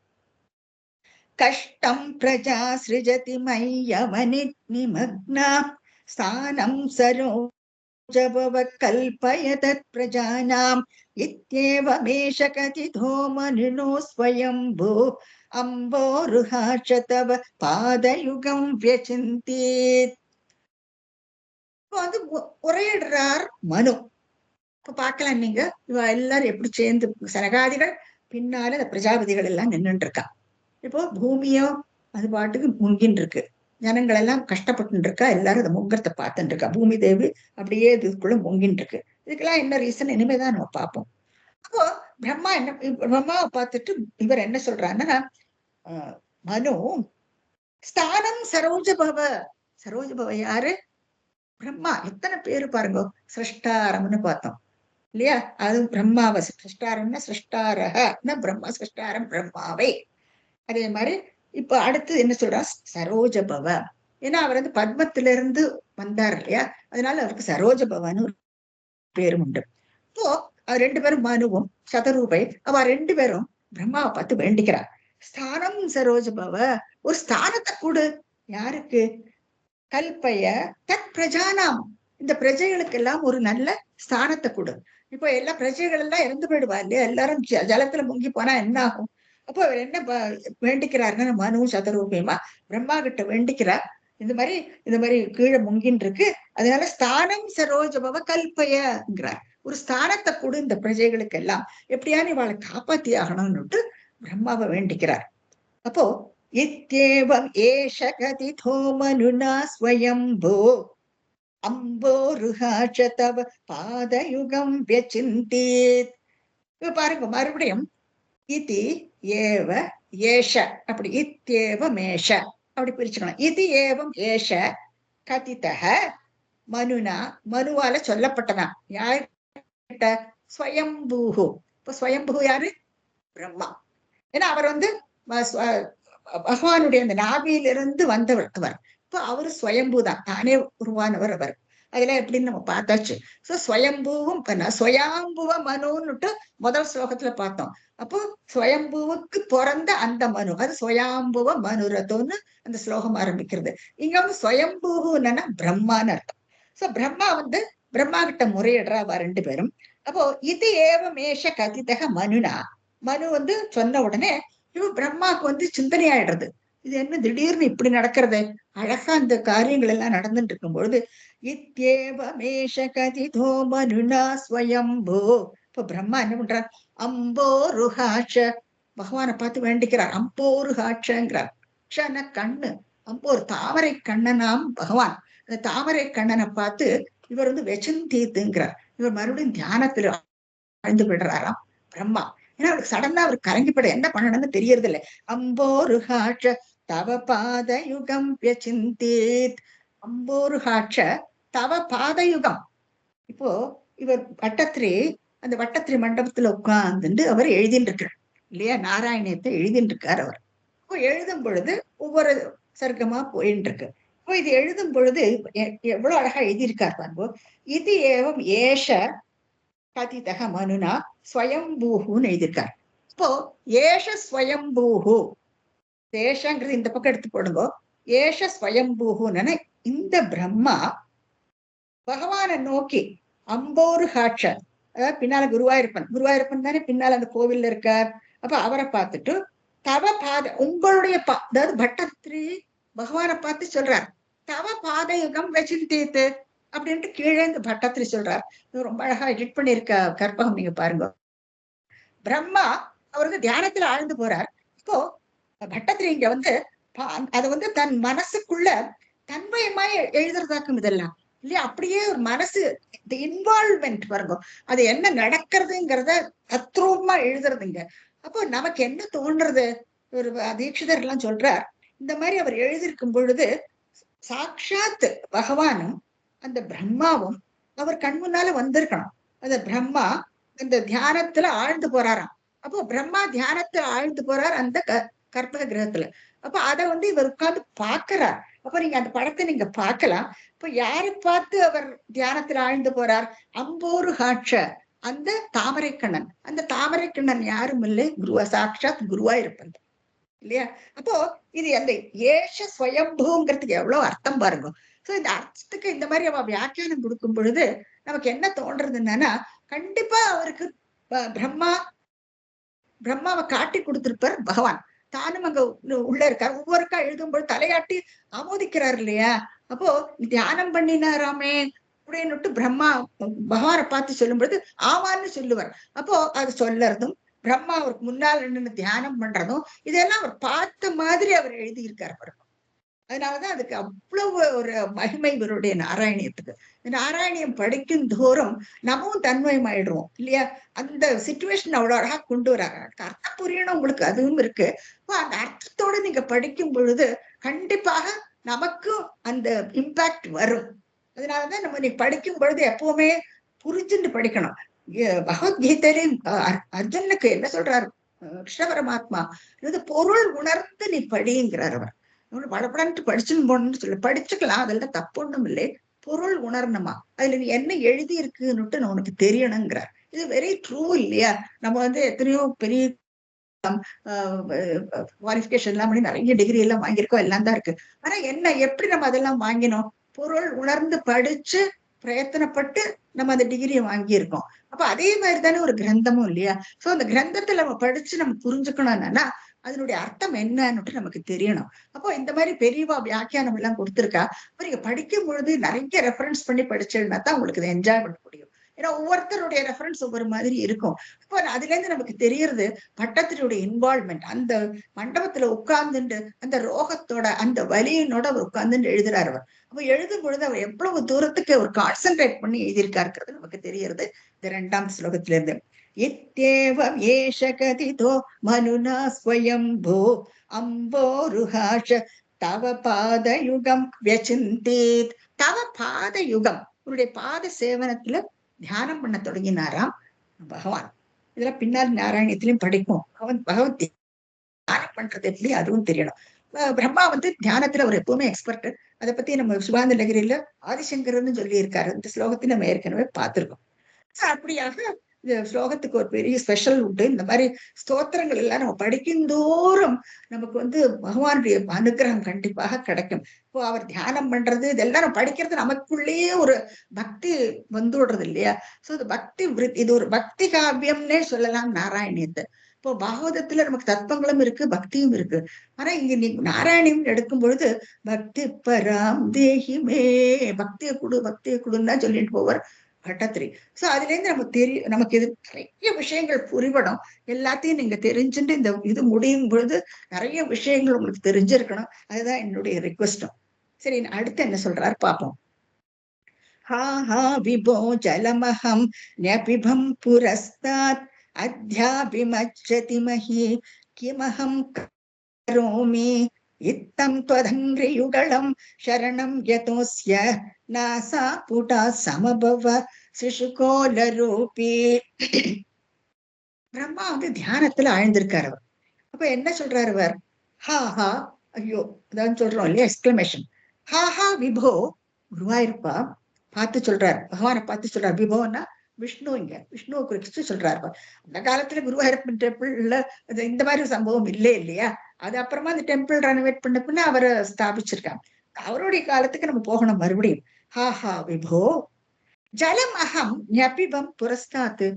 கஷ்டம் பிரஜா சிருஜதி மையவனி நிமக்னா ஸ்தானம் சரோஜபவ கல்பய தத் பிரஜானாம் இத்யேவமேஷ கதிதோ மனுனோ ஸ்வயம்பு அம்போருஹாஷ தவ பாதயுகம் வியசிந்தீத். வந்து உரையிடுறார் மனு. இப்ப பார்க்கலாம் நீங்க இவ எல்லாரும் எப்படி சேர்ந்து சனகாதிகள் பின்னால இந்த பிரஜாபதிகள் எல்லாம் நின்றுட்டு இருக்கா. இப்போ பூமியோ அது பாட்டுக்கு முங்கின்னு இருக்கு, ஜனங்கள் எல்லாம் கஷ்டப்பட்டு இருக்கா, எல்லாரும் அதை முங்கத்தை பார்த்துட்டு இருக்கா. பூமி தேவி அப்படியே இதுக்குள்ள முங்கின்னு இருக்கு. இதுக்கெல்லாம் என்ன ரீசன் இனிமேதான் நம்ம பார்ப்போம். அப்போ பிரம்மா என்ன, பிரம்மாவை பார்த்துட்டு இவர் என்ன சொல்றாருன்னா, மனு ஸ்தானம் சரோஜபவ. சரோஜபவ யாரு? பிரம்மா. எத்தனை பேரு பாருங்க, சிருஷ்டாரம்னு பார்த்தோம் இல்லையா? அது பிரம்மாவை சிருஷ்டாரம்னா சிருஷ்டாரஹ பிரம்மா, சிருஷ்டாரம் பிரம்மாவை. அதே மாதிரி இப்ப அடுத்து என்ன சொல்றா, சரோஜபவ. ஏன்னா அவர் வந்து பத்மத்திலிருந்து வந்தார் இல்லையா, அதனால அவருக்கு சரோஜபவன்னு ஒரு பேரும் உண்டு. இப்போ ரெண்டு பேரும் மனுவும் சதரூபை அவ ரெண்டு பேரும் பிரம்மாவை பார்த்து வேண்டிக்கிறார். ஸ்தானம் சரோஜபவ, ஒரு ஸ்தானத்தை கூடு. யாருக்கு? கல்பய தத் பிரஜானாம், இந்த பிரஜைகளுக்கு எல்லாம் ஒரு நல்ல ஸ்தானத்தை கொடு. இப்போ எல்லா பிரஜைகள் எல்லாம் இறந்து போயிடுவா இல்லையா, எல்லாரும் ஜலத்துல முங்கி போனா என்ன ஆகும்? அப்போ அவர் என்ன வேண்டிக்கிறாருன்னா, மனு சதரூபியமா பிரம்மா கிட்ட வேண்டிக்கிறார், இந்த மாதிரி கீழே முங்கின்னு இருக்கு, அதனால ஸ்தானம் சரோஜபவ கல்பயங்கிறார். ஒரு ஸ்தானத்தை கொடு இந்த பிரஜைகளுக்கு எல்லாம், எப்படியானு இவாளை காப்பாத்தி ஆகணும்னுட்டு பிரம்மாவை வேண்டிக்கிறார். அப்போ இத்யேவம் ஏஷ கதிதோ மனுனா ஸ்வயம்போ அம்போருஹாஷ தவ பாதயுகம் வியசிந்தீத். பாருங்க மறுபடியும் இதி ஏவ ஏஷ, அப்படி இத்யேவமேஷ அப்படி பிரிச்சுக்கணும். இது ஏவம் ஏஷ கதிதஹ மனுனா, மனுவால சொல்லப்பட்டதான். யார்கிட்ட? ஸ்வயம்பூஹு. இப்ப ஸ்வயம்பூ யாரு? பிரம்மா. ஏன்னா அவர் வந்து பகவானுடைய அந்த நாபியிலிருந்து வந்தவர் அவர். இப்ப அவரு ஸ்வயம்பூதான், தானே உருவானவர் அவர். அதெல்லாம் எப்படின்னு நம்ம பார்த்தாச்சு. சோ ஸ்வயம்பூவும் ஸ்வயாம்புவ மனுன்னுட்டு முதல் ஸ்லோகத்துல பார்த்தோம். அப்போ ஸ்வயம்பூவுக்கு பிறந்த அந்த மனு, அது ஸ்வயாம்புவ மனுரதோன்னு அந்த ஸ்லோகம் ஆரம்பிக்கிறது. இங்க வந்து ஸ்வயம்பூன்னா பிரம்மான்னு அர்த்தம். சோ பிரம்மா வந்து பிரம்மா கிட்ட முறையிடுறா அவ ரெண்டு பேரும். அப்போ இது ஏவமேஷ கதிதக மனுனா, மனு வந்து சொன்ன உடனே இவ பிரம்மாவுக்கு வந்து சிந்தனை ஆயிடுறது, இது என்ன திடீர்னு இப்படி நடக்கிறது, அழகா அந்த காரியங்கள் எல்லாம் நடந்துட்டு இருக்கும் பொழுது இத்யேவமேஷ கதிதோ மனுனா ஸ்வயம்போ. இப்ப பிரம்மா என்ன பண்றார்? அம்போருஹாட்ச, பகவானை பார்த்து வேண்டிக்கிறார். அம்போருஹாட்சங்கிறார். க்ஷன கண்ணு, அம்போர் தாமரை கண்ணனாம் பகவான். அந்த தாமரை கண்ணனை பார்த்து இவர் வந்து வெச்சந்தீத்துங்கிறார். இவர் மறுபடியும் தியானத்துல ஆழ்ந்து விடுறாராம் பிரம்மா. ஏன்னா அவருக்கு சடனா அவர் கலங்கிப்பட என்ன பண்ணணும்னு தெரியறது இல்லை. அம்போருஹாட்ச தவ பாத யுகம் வியசிந்தீத். அம்போருஹாட்ச தவ பாத யுகம். இப்போ இவர் வட்டத்திரி, அந்த வட்டத்திரி மண்டபத்துல உட்கார்ந்துட்டு அவர் எழுதிட்டு இருக்கார் இல்லையா, நாராயணியத்தை எழுதிட்டு இருக்கார் அவர். இப்போ எழுதும் பொழுது ஒவ்வொரு சர்க்கமா போயிட்டு இருக்கு. இப்போ இது எழுதும் பொழுது எவ்வளவு அழகா எழுதியிருக்கார் பாருங்க. இது ஏவம் ஏஷ கதிதக மனுனா ஸ்வயம்பூஹுன்னு எழுதியிருக்கார். இப்போ ஏஷ ஸ்வயம்பூஹு, ஏஷங்கிறது இந்த பக்கம் எடுத்து போடுங்க. ஏஷ ஸ்வயம்பூஹுன்னு இந்த பிரம்மா பகவானை நோக்கி அம்போரு ஹாட்ச, அதாவது பின்னால குருவாயூரப்பன் தானே பின்னால அந்த கோவில்ல இருக்கார். அப்ப அவரை பார்த்துட்டு தவ பாத, உங்களுடைய அதாவது பட்டத்திரி பகவானை பார்த்து சொல்றார், தவ பாத யுகம் வெச்சிந்தீத்து அப்படின்ட்டு கீழே இந்த பட்டத்திரி சொல்றார். இது ரொம்ப அழகா எடிட் பண்ணிருக்க கற்பகம், நீங்க பாருங்க. பிரம்மா அவருக்கு தியானத்துல ஆழ்ந்து போறார். இப்போ பட்டத்திரி இங்க வந்து அதை வந்து தன் மனசுக்குள்ள தன்மயமாய் எழுதுறதாக்கும் இதெல்லாம் இல்லையா, அப்படியே ஒரு மனசு இன்வால்வ்மெண்ட் பாருங்க, அது என்ன நடக்கிறதுங்கிறத தத்ரூபமா எழுதுறதுங்க. அப்போ நமக்கு என்ன தோன்றது, ஒரு தீட்சிதர் எல்லாம் சொல்றார், இந்த மாதிரி அவர் எழுதியிருக்கும் பொழுது சாட்சாத் பகவானும் அந்த பிரம்மாவும் அவர் கண் முன்னால வந்திருக்கணும். அந்த பிரம்மா அந்த தியானத்துல ஆழ்ந்து போறாராம். அப்போ பிரம்மா தியானத்துல ஆழ்ந்து போறார் அந்த கற்பக கிரகத்துல. அப்ப அதை இவர் உட்கார்ந்து பாக்குறார். அப்ப நீங்க அந்த படத்தை நீங்க பார்க்கலாம். இப்ப யாரை பார்த்து அவர் தியானத்துல ஆழ்ந்து போறார்? அம்போரு காட்ச அந்த தாமரைக்கண்ணன். அந்த தாமரைக்கண்ணன் யாரும் இல்லை, குருவா, சாட்சாத் குருவா இருப்பது இல்லையா? அப்போ இது அந்த ஏஷ ஸ்வயம்பூங்கிறதுக்கு எவ்வளவு அர்த்தம் பாருங்க. சோ இந்த அர்த்தத்துக்கு இந்த மாதிரி அவ வியாக்கியானம் கொடுக்கும் பொழுது நமக்கு என்ன தோன்றது என்னன்னா, கண்டிப்பா அவருக்கு பிரம்மாவை காட்டி கொடுத்திருப்பார் பகவான். தானும் அங்க உள்ள இருக்கார். ஒவ்வொருக்கா எழுதும்போது தலையாட்டி ஆமோதிக்கிறார் இல்லையா? அப்போ தியானம் பண்ணினாராமே அப்படின்னுட்டு பிரம்மா பகவானை பார்த்து சொல்லும் பொழுது ஆமான்னு சொல்லுவார். அப்போ அது சொல்லறதும் பிரம்மா அவருக்கு முன்னால் நின்று தியானம் பண்றதும் இதெல்லாம் அவர் பார்த்த மாதிரி அவர் எழுதியிருக்கார் பாருங்க. அதனாலதான் அதுக்கு அவ்வளவு ஒரு மகிமை இவருடைய நாராயணியத்துக்கு. நாராயணியம் படிக்கும் தோறும் நம்மவும் தன்மயமாயிடுவோம் இல்லையா? அந்த சிச்சுவேஷன் அவ்வளவு அழகா கொண்டு வராங்க. அர்த்தம் புரியணும் உங்களுக்கு, அதுவும் இருக்கு. அந்த அர்த்தத்தோட நீங்க படிக்கும் பொழுது கண்டிப்பாக நமக்கும் அந்த இம்பாக்ட் வரும். அதனாலதான் நம்ம நீ படிக்கும் பொழுது எப்பவுமே புரிஞ்சுட்டு படிக்கணும். பகவத்கீதையிலையும் அர்ஜுனுக்கு என்ன சொல்றாரு கிருஷ்ண பரமாத்மா, இது பொருள் உணர்ந்து நீ படிங்கிறார். அவர் படப்படன்ட்டு படிச்சுன்னு போனோம்னு சொல்லி படிச்சுக்கலாம், அதெல்லாம் தப்பு ஒண்ணும் இல்லை. பொருள் உணரணுமா, அதுல நீ என்ன எழுதி இருக்குன்னுட்டு நான் உனக்கு தெரியணுங்கிறார். இது வெரி ட்ரூ இல்லையா? நம்ம எத்தனையோ பெரிய குவாலிபிகேஷன் எல்லாம் பண்ணி நிறைய டிகிரி எல்லாம் வாங்கியிருக்கோம், எல்லாம் தான் இருக்கு. ஆனா என்ன, எப்படி நம்ம அதெல்லாம் வாங்கினோம்? பொருள் உணர்ந்து படிச்சு பிரயத்தனப்பட்டு நம்ம அந்த டிகிரியை வாங்கியிருக்கோம். அப்ப அதே மாதிரி தானே ஒரு கிரந்தமும் இல்லையா? சோ அந்த கிரந்தத்துல நம்ம படிச்சு நம்ம புரிஞ்சுக்கணும்னா அதனுடைய அர்த்தம் என்னன்னு நமக்கு தெரியணும். அப்போ இந்த மாதிரி பெரியவா வியாக்கியானம் எல்லாம் கொடுத்துருக்கா. நீங்க படிக்கும் பொழுது நிறைய ரெஃபரன்ஸ் பண்ணி படிச்சேன்னா தான் உங்களுக்கு இதை என்ஜாய் பண்ண முடியும். ஏன்னா ஒவ்வொருத்தருடைய ரெஃபரன்ஸ் ஒவ்வொரு மாதிரி இருக்கும். இப்போ அதுல இருந்து நமக்கு தெரியறது பட்டத்தினுடைய இன்வால்வ்மெண்ட். அந்த மண்டபத்துல உட்கார்ந்துட்டு அந்த ரோகத்தோட அந்த வலியினோட அவர் உட்கார்ந்துட்டு எழுதுறாரு. அவர் அப்ப எழுதும் பொழுது அவர் எவ்வளவு தூரத்துக்கு அவர் கான்சென்ட்ரேட் பண்ணி எழுதியிருக்காருங்கிறது நமக்கு தெரியறது இந்த 2ஆம் ஸ்லோகத்துல இருந்து. இத்யேவம் ஏஷ கதிதோ மனுனா ஸ்வயம்போ அம்போருஹாஷ தவ பாதயுகம் வியசிந்தேத். தவ பாதயுகம், உன்னுடைய பாத சேவனத்துல தியானம் பண்ண தொடங்கினாராம் பகவான். இதுல பின்னால் நாராயணியத்திலையும் படிக்கும். பகவத் தியானம் பண்றது எப்படி அதுவும் தெரியணும். பிரம்மா தியானத்துல அவர் எப்பவுமே எக்ஸ்பர்ட். அதை பத்தி நம்ம சுகாந்த நகரில ஆதிசங்கர்னு சொல்லி இருக்காரு. இந்த ஸ்லோகத்தை நம்ம ஏற்கனவே பார்த்திருக்கோம். அப்படியாக இந்த ஸ்லோகத்துக்கு ஒரு பெரிய ஸ்பெஷல் உண்டு. இந்த மாதிரி ஸ்தோத்திரங்கள் எல்லாம் நம்ம படிக்கும் தோறும் நமக்கு பகவானுடைய அனுகிரகம் கண்டிப்பாக கிடைக்கும். இப்போ அவர் தியானம் பண்றது இதெல்லாம் நம்ம படிக்கிறது நமக்குள்ளேயே ஒரு பக்தி வந்துடுறது இல்லையா? சோ இது பக்தி, இது ஒரு பக்தி காவியம்னே சொல்லலாம் நாராயணியத்தை. இப்போ பாகவதத்துல நமக்கு தத்துவங்களும் இருக்கு, பக்தியும் இருக்கு. ஆனா இங்க நீ நாராயணியம் எடுக்கும் பொழுது பக்தி பராம் தேகிமே, பக்தியை கொடுன்னு தான் சொல்லிட்டு போவார் பட்டத்திரி. சோ அதுல இருந்து நமக்கு இது நிறைய விஷயங்கள் புரிபடும். எல்லாத்தையும் நீங்க தெரிஞ்சுட்டு இந்த இது முடியும் பொழுது நிறைய விஷயங்கள் உங்களுக்கு தெரிஞ்சிருக்கணும். அதுதான் என்னுடைய ரிக்வெஸ்டும். சரி, அடுத்து என்ன சொல்றாரு பாப்போம். ஹா ஹா விபோ ஜலமஹம் ஞபிபம் புரஸ்தாத் அத்யாபிமச்சதி மஹி கிமஹம் கரோமி இத்தம் त्वदङ्घ्रियुगलं शरणं यतोऽस्य नासा पुटा समभव சிசுகோலரூபி. பிரம்மா தியானத்துல ஆழ்ந்திருக்காரு. அவர் அப்ப என்ன சொல்றாரு? அவர் ஹா ஹா, ஐயோ அதான் சொல்றோம் இல்லையா, எக்ஸ்கிளமேஷன். ஹா ஹா விபோ, குருவாயிருப்பா பார்த்து சொல்றாரு, பகவானை பார்த்து சொல்றாரு. விபோன்னா விஷ்ணு, இங்க விஷ்ணுவை குறிச்சு சொல்றாரு. அந்த காலத்துல குருவாயூரப்பன் டெம்பிள்ல இந்த மாதிரி சம்பவம் இல்லை இல்லையா? அது அப்புறமா அந்த டெம்பிள் ரெனோவேட் பண்ண பின்ன அவரை ஸ்தாபிச்சிருக்காங்க. அவருடைய காலத்துக்கு நம்ம போகணும் மறுபடியும். ஹா ஹா விபோ ஜலம் அகம் ஞபிபம் புரஸ்தாத்து,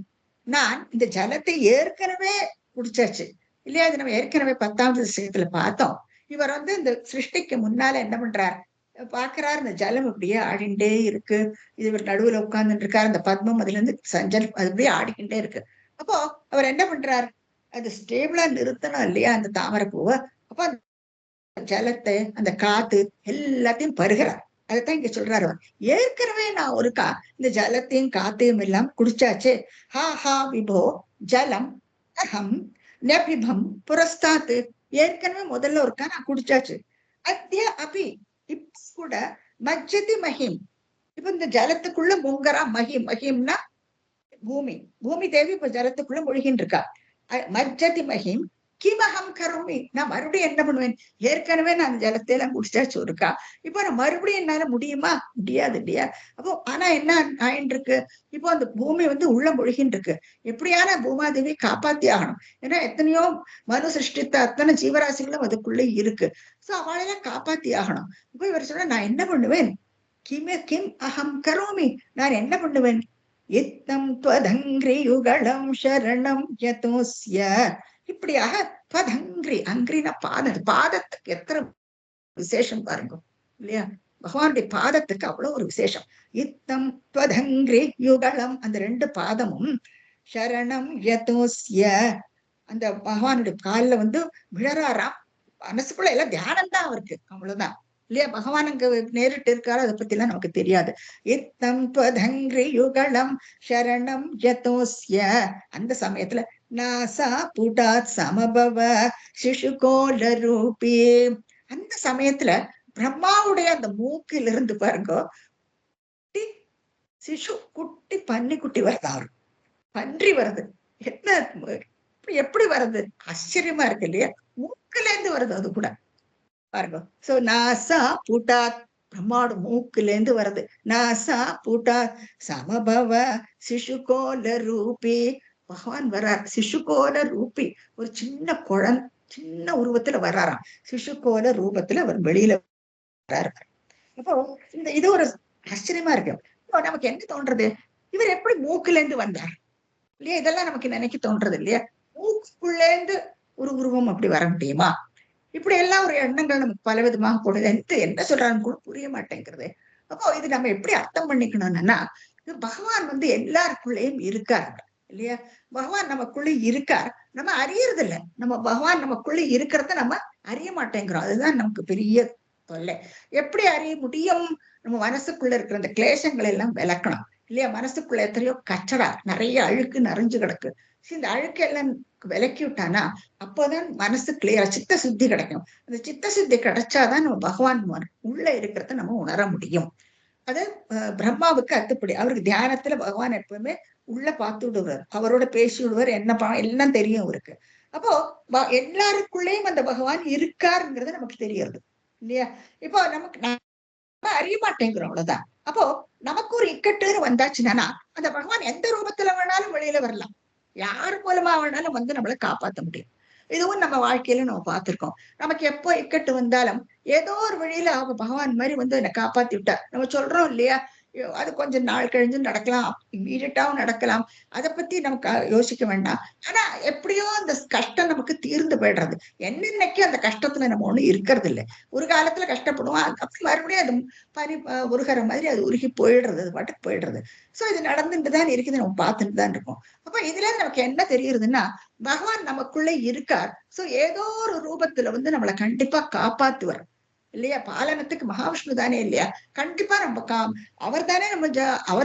நான் இந்த ஜலத்தை ஏற்கனவே குடிச்சாச்சு இல்லையா? அது நம்ம ஏற்கனவே 10வது விஷயத்துல பார்த்தோம். இவர் இந்த சிருஷ்டிக்கு முன்னால என்ன பண்றார் பாக்குறாரு, இந்த ஜலம் இப்படியே ஆடிண்டே இருக்கு. இது இவர் நடுவுல உட்கார்ந்துட்டு இருக்காரு. அந்த பத்மம் அதுல இருந்து சஞ்சல் அது அப்படியே ஆடிக்கிட்டே இருக்கு. அப்போ அவர் என்ன பண்றார், அது ஸ்டேபிளா நிறுத்தணும் இல்லையா அந்த தாமரை பூவை. அப்ப அந்த ஜலத்தை அந்த காத்து எல்லாத்தையும் பருகிறார். அதைத்தான் இங்க சொல்றாரு. ஏற்கனவே நான் இந்த ஜலத்தையும் காத்தையும் எல்லாம் குடிச்சாச்சு. ஹா ஹா விபோ ஜலம் அகம் நபிபம் புரஸ்தாத்து, ஏற்கனவே முதல்ல நான் குடிச்சாச்சு. அத்திய அபி, இப்ப கூட மஜ்ஜதி மஹிம், இப்ப இந்த ஜலத்துக்குள்ள முங்கரா. மஹிம்னா பூமி, பூமி தேவி இப்ப ஜலத்துக்குள்ள மூழ்கின்னு இருக்கா. மஜ்ஜதி மஹிம் கிமகம் கரோமி, நான் மறுபடியும் என்ன பண்ணுவேன்? ஏற்கனவே நான் ஜலத்தை எல்லாம் குடிச்சாச்சு ஒருக்கா, இப்போ நான் மறுபடியும் என்னால முடியுமா? முடியாது இல்லையா? அப்போ ஆனா என்ன ஆயின்னு இருக்கு, இப்போ அந்த பூமி உள்ள முழுகின்னு இருக்கு. எப்படியான பூமாதேவி காப்பாத்தி ஆகணும். ஏன்னா எத்தனையோ மனு சிருஷ்டித்த அத்தனை ஜீவராசிகளும் அதுக்குள்ள இருக்கு. சோ அவளெல்லாம் காப்பாத்தி ஆகணும். இப்போ இவர் சொன்னா நான் என்ன பண்ணுவேன்? கிம் அகம் கரோமி, நான் என்ன பண்ணுவேன்? இத்தம் துவதங்கிரி யுகலம் சரணம் யதோஸ்ய. இப்படியாக பதங்கிரி, அங்கிரின பாதம், பாதத்துக்கு எத்தனை விசேஷம் பாருங்க இல்லையா? பகவானுடைய பாதத்துக்கு அவ்வளவு ஒரு விசேஷம். இத்தம் துவதங்கிரி யுகலம், அந்த 2 பாதமும் சரணம் யதோஸ்ய, அந்த பகவானுடைய காலில் விழறாராம். மனசுக்குள்ள எல்லாம் தியானம் தான் அவருக்கு, அவ்வளவுதான் இல்லையா? பகவான் அங்க நேரிட்டு இருக்காரு, அதை பத்தி எல்லாம் நமக்கு தெரியாது. இத்தம் துவதங்கிரி யுகலம் சரணம் யதோஸ்ய, அந்த சமயத்துல நாசா புடாத் சமபவ சிசுகோல ரூபி, அந்த சமயத்துல பிரம்மாவுடைய அந்த மூக்கிலிருந்து பாருங்க சிசு குட்டி பன்னி குட்டி வருது, அவரு பன்றி வருது. என்ன எப்படி வருது? ஆச்சரியமா இருக்கு இல்லையா? மூக்குல இருந்து வருது அது கூட பாருங்க. சோ நாசா புடாத், பிரம்மாவோட மூக்குல இருந்து வருது. நாசா புடாத் சமபவ சிசுகோல ரூபி, பகவான் வர்றார் சிசுகோல ரூபி, ஒரு சின்ன குழந்தை சின்ன உருவத்துல வர்றாராம். சிசுகோல ரூபத்துல அவர் வெளியில வர்றாரு. அப்போ இது ஒரு ஆச்சரியமா இருக்கு. இப்போ நமக்கு என்ன தோன்றது, இவர் எப்படி மூக்குல இருந்து வந்தார் இல்லையா? இதெல்லாம் நமக்கு நினைக்க தோன்றது இல்லையா? மூக்குக்குள்ள இருந்து ஒரு உருவம் அப்படி வர முடியுமா? இப்படி எல்லாம் ஒரு எண்ணங்கள் நமக்கு பல விதமாக போடுது. என்ன சொல்றான்னு கூட புரிய மாட்டேங்கிறது. அப்போ இது நம்ம எப்படி அர்த்தம் பண்ணிக்கணும்னா, பகவான் எல்லாருக்குள்ளேயும் இருக்காரு இல்லையா? பகவான் நமக்குள்ள இருக்கார், நம்ம அறியறது இல்லை. நம்ம பகவான் நமக்குள்ள இருக்கிறத நம்ம அறிய மாட்டேங்கிறோம். அதுதான் நமக்கு பெரிய தொல்லை. எப்படி அறிய முடியும்? நம்ம மனசுக்குள்ள இருக்கிற அந்த கிளேசங்களை எல்லாம் விளக்கணும் இல்லையா? மனசுக்குள்ள எத்தனையோ கச்சடா, நிறைய அழுக்கு நிறைஞ்சு கிடக்கு. இந்த அழுக்கு எல்லாம் விலக்கி விட்டானா அப்போதான் மனசு கிளியரா சித்த சுத்தி கிடைக்கும். அந்த சித்த சுத்தி கிடைச்சாதான் நம்ம பகவான் உள்ள இருக்கிறத நம்ம உணர முடியும். அது பிரம்மாவுக்கு அத்துப்படி. அவருக்கு தியானத்துல பகவான் எப்பவுமே உள்ள பார்த்து விடுவார், அவரோட பேசி விடுவார், என்ன எல்லாம் தெரியும் அவருக்கு. அப்போ எல்லாருக்குள்ளேயும் அந்த பகவான் இருக்காருங்கிறது நமக்கு தெரியறது இல்லையா? இப்போ நமக்கு நம்ம அறிய மாட்டேங்கிறோம், அவ்வளவுதான். அப்போ நமக்கு ஒரு இக்கட்டுன்னு வந்தாச்சுன்னா அந்த பகவான் எந்த ரூபத்துல வேணாலும் வெளியில வரலாம், யாரு மூலமா வேணாலும் நம்மளை காப்பாற்ற முடியும். இதுவும் நம்ம வாழ்க்கையில நம்ம பார்த்திருக்கோம். நமக்கு எப்போ இக்கட்டு வந்தாலும் ஏதோ ஒரு வழியில அவங்க பகவான் மாதிரி என்னை காப்பாத்தி விட்டார் நம்ம சொல்றோம் இல்லையா? அது கொஞ்சம் நாள் கழிஞ்சு நடக்கலாம், இம்மீடியட்டாவும் நடக்கலாம். அதை பத்தி நமக்கு யோசிக்க வேண்டாம். ஆனா எப்படியோ அந்த கஷ்டம் நமக்கு தீர்ந்து போயிடுறது. என்னன்னைக்கு அந்த கஷ்டத்துல நம்ம ஒண்ணு இருக்கிறது இல்லை. ஒரு காலத்துல கஷ்டப்படுவோம், அப்படி மறுபடியும் அது பனி உருகிற மாதிரி அது உருகி போயிடுறது, அது பாட்டுக்கு போயிடுறது. சோ இது நடந்துட்டு தான் இருக்குது, நம்ம பார்த்துட்டு தான் இருக்கோம். அப்ப இதுல நமக்கு என்ன தெரியுதுன்னா, பகவான் நமக்குள்ள இருக்கார். சோ ஏதோ ஒரு ரூபத்துல நம்மளை கண்டிப்பா காப்பாத்துவார் இல்லையா? பாலனத்துக்கு மகாவிஷ்ணு தானே இல்லையா? கண்டிப்பா நம்ம அவர்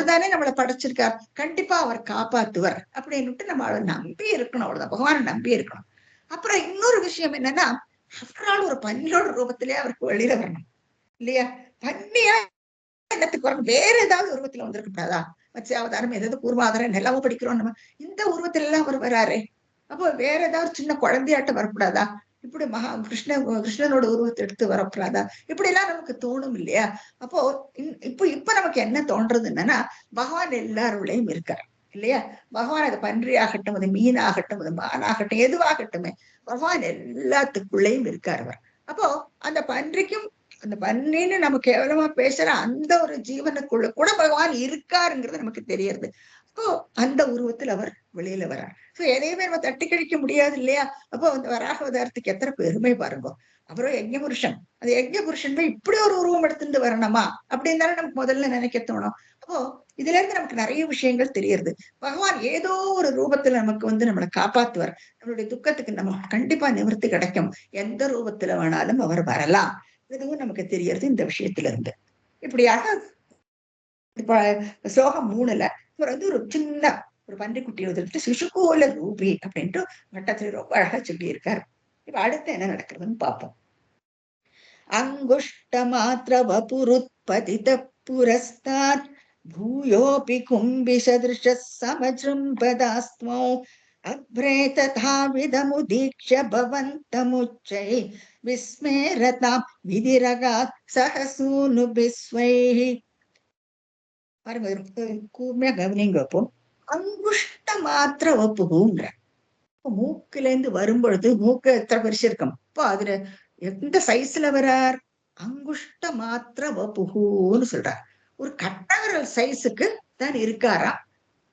தானே நம்மளை படைச்சிருக்கார், கண்டிப்பா அவர் காப்பாத்துவர் அப்படின்னுட்டு நம்ம அவளை நம்பி இருக்கணும், அவ்வளவுதான். பகவானை நம்பி இருக்கணும். அப்புறம் இன்னொரு விஷயம் என்னன்னா, அவரால் ஒரு பன்னியோட ரூபத்திலே அவருக்கு வெளியில வரணும் இல்லையா? பன்னியா என்னத்துக்கு வரணும்? வேற ஏதாவது உருவத்துல வந்திருக்க கூடாதா? மத்ஸ்ய அவதாரம், ஏதாவது கூர்மாவதாரம் எல்லாமும் படிக்கிறோம் நம்ம. இந்த உருவத்துல எல்லாம் அவர் வராரு. அப்போ வேற ஏதாவது சின்ன குழந்தையாட்ட வரக்கூடாதா? இப்படி கிருஷ்ணனோட உருவத்தை எடுத்து வரக்கூடாதா? இப்படி எல்லாம் நமக்கு தோணும் இல்லையா? அப்போ இப்ப நமக்கு என்ன தோன்றது என்னன்னா, பகவான் எல்லாருடையும் இருக்கார் இல்லையா? பகவான் அது பன்றி ஆகட்டும், அது மீன் ஆகட்டும், அது மானாகட்டும், எதுவாகட்டுமே பகவான் எல்லாத்துக்குள்ளேயும் இருக்கார் அவர். அப்போ அந்த பன்றிக்கும், அந்த பன்னின்னு நம்ம கேவலமா பேசுற அந்த ஒரு ஜீவனுக்குள்ள கூட பகவான் இருக்காருங்கிறது நமக்கு தெரியறது. அப்போ அந்த உருவத்தில் அவர் வெளியில வர்றார். சோ எதையுமே நம்ம தட்டி கழிக்க முடியாது இல்லையா? அப்போ அந்த வராக அவதாரத்துக்கு எத்தனை பெருமை பாருங்க. அப்புறம் யஜ்ஞ புருஷன், அந்த யஜ்ஞ புருஷன் இப்படி ஒரு உருவம் எடுத்துட்டு வரணுமா அப்படின்னு தானே நமக்கு முதல்ல நினைக்க தோணும். அப்போ இதுல இருந்து நமக்கு நிறைய விஷயங்கள் தெரியுது. பகவான் ஏதோ ஒரு ரூபத்துல நமக்கு நம்மளை காப்பாத்துவார். நம்மளுடைய துக்கத்துக்கு நம்ம கண்டிப்பா நிவர்த்தி கிடைக்கும். எந்த ரூபத்துல வேணாலும் அவர் வரலாம். இதுவும் நமக்கு தெரியறது இந்த விஷயத்துல இருந்து. இப்படியாக இப்ப ஸ்லோகம் 3ல இவர் ஒரு சின்ன ஒரு பன்றிக்குட்டியை வந்துட்டு சிசுகோல ரூபி அப்படின்ட்டு வட்டத்துல ரொம்ப அழகா சொல்லி இருக்காரு. இப்ப அடுத்து என்ன நடக்கிறதுன்னு பார்ப்போம். அங்குஷ்ட மாத்திர வபுருத்பதித புரஸ்தாத் பூயோபி கும்பி சதிருஷ சமஜ்ரும்பதாஸ்மோ அப்ரே ததாவிதமுதீக்ஷ்ய பவந்தமுச்சை விஸ்மேரதாம் விதிரகாத் சஹசூனுபிஸ்வைஹி. பாருங்க, கூர்மையா கவனிங்க. இப்போ அங்குஷ்ட மாத்திர வப்புகுங்கிற மூக்குல இருந்து வரும்பொழுது மூக்கு எத்தனை பெருசு இருக்கும், இப்போ அதுல எந்த சைஸ்ல வரார், அங்குஷ்ட மாத்திர வப்புகுன்னு சொல்றார். ஒரு கட்டவிரல் சைஸுக்கு தான் இருக்காரா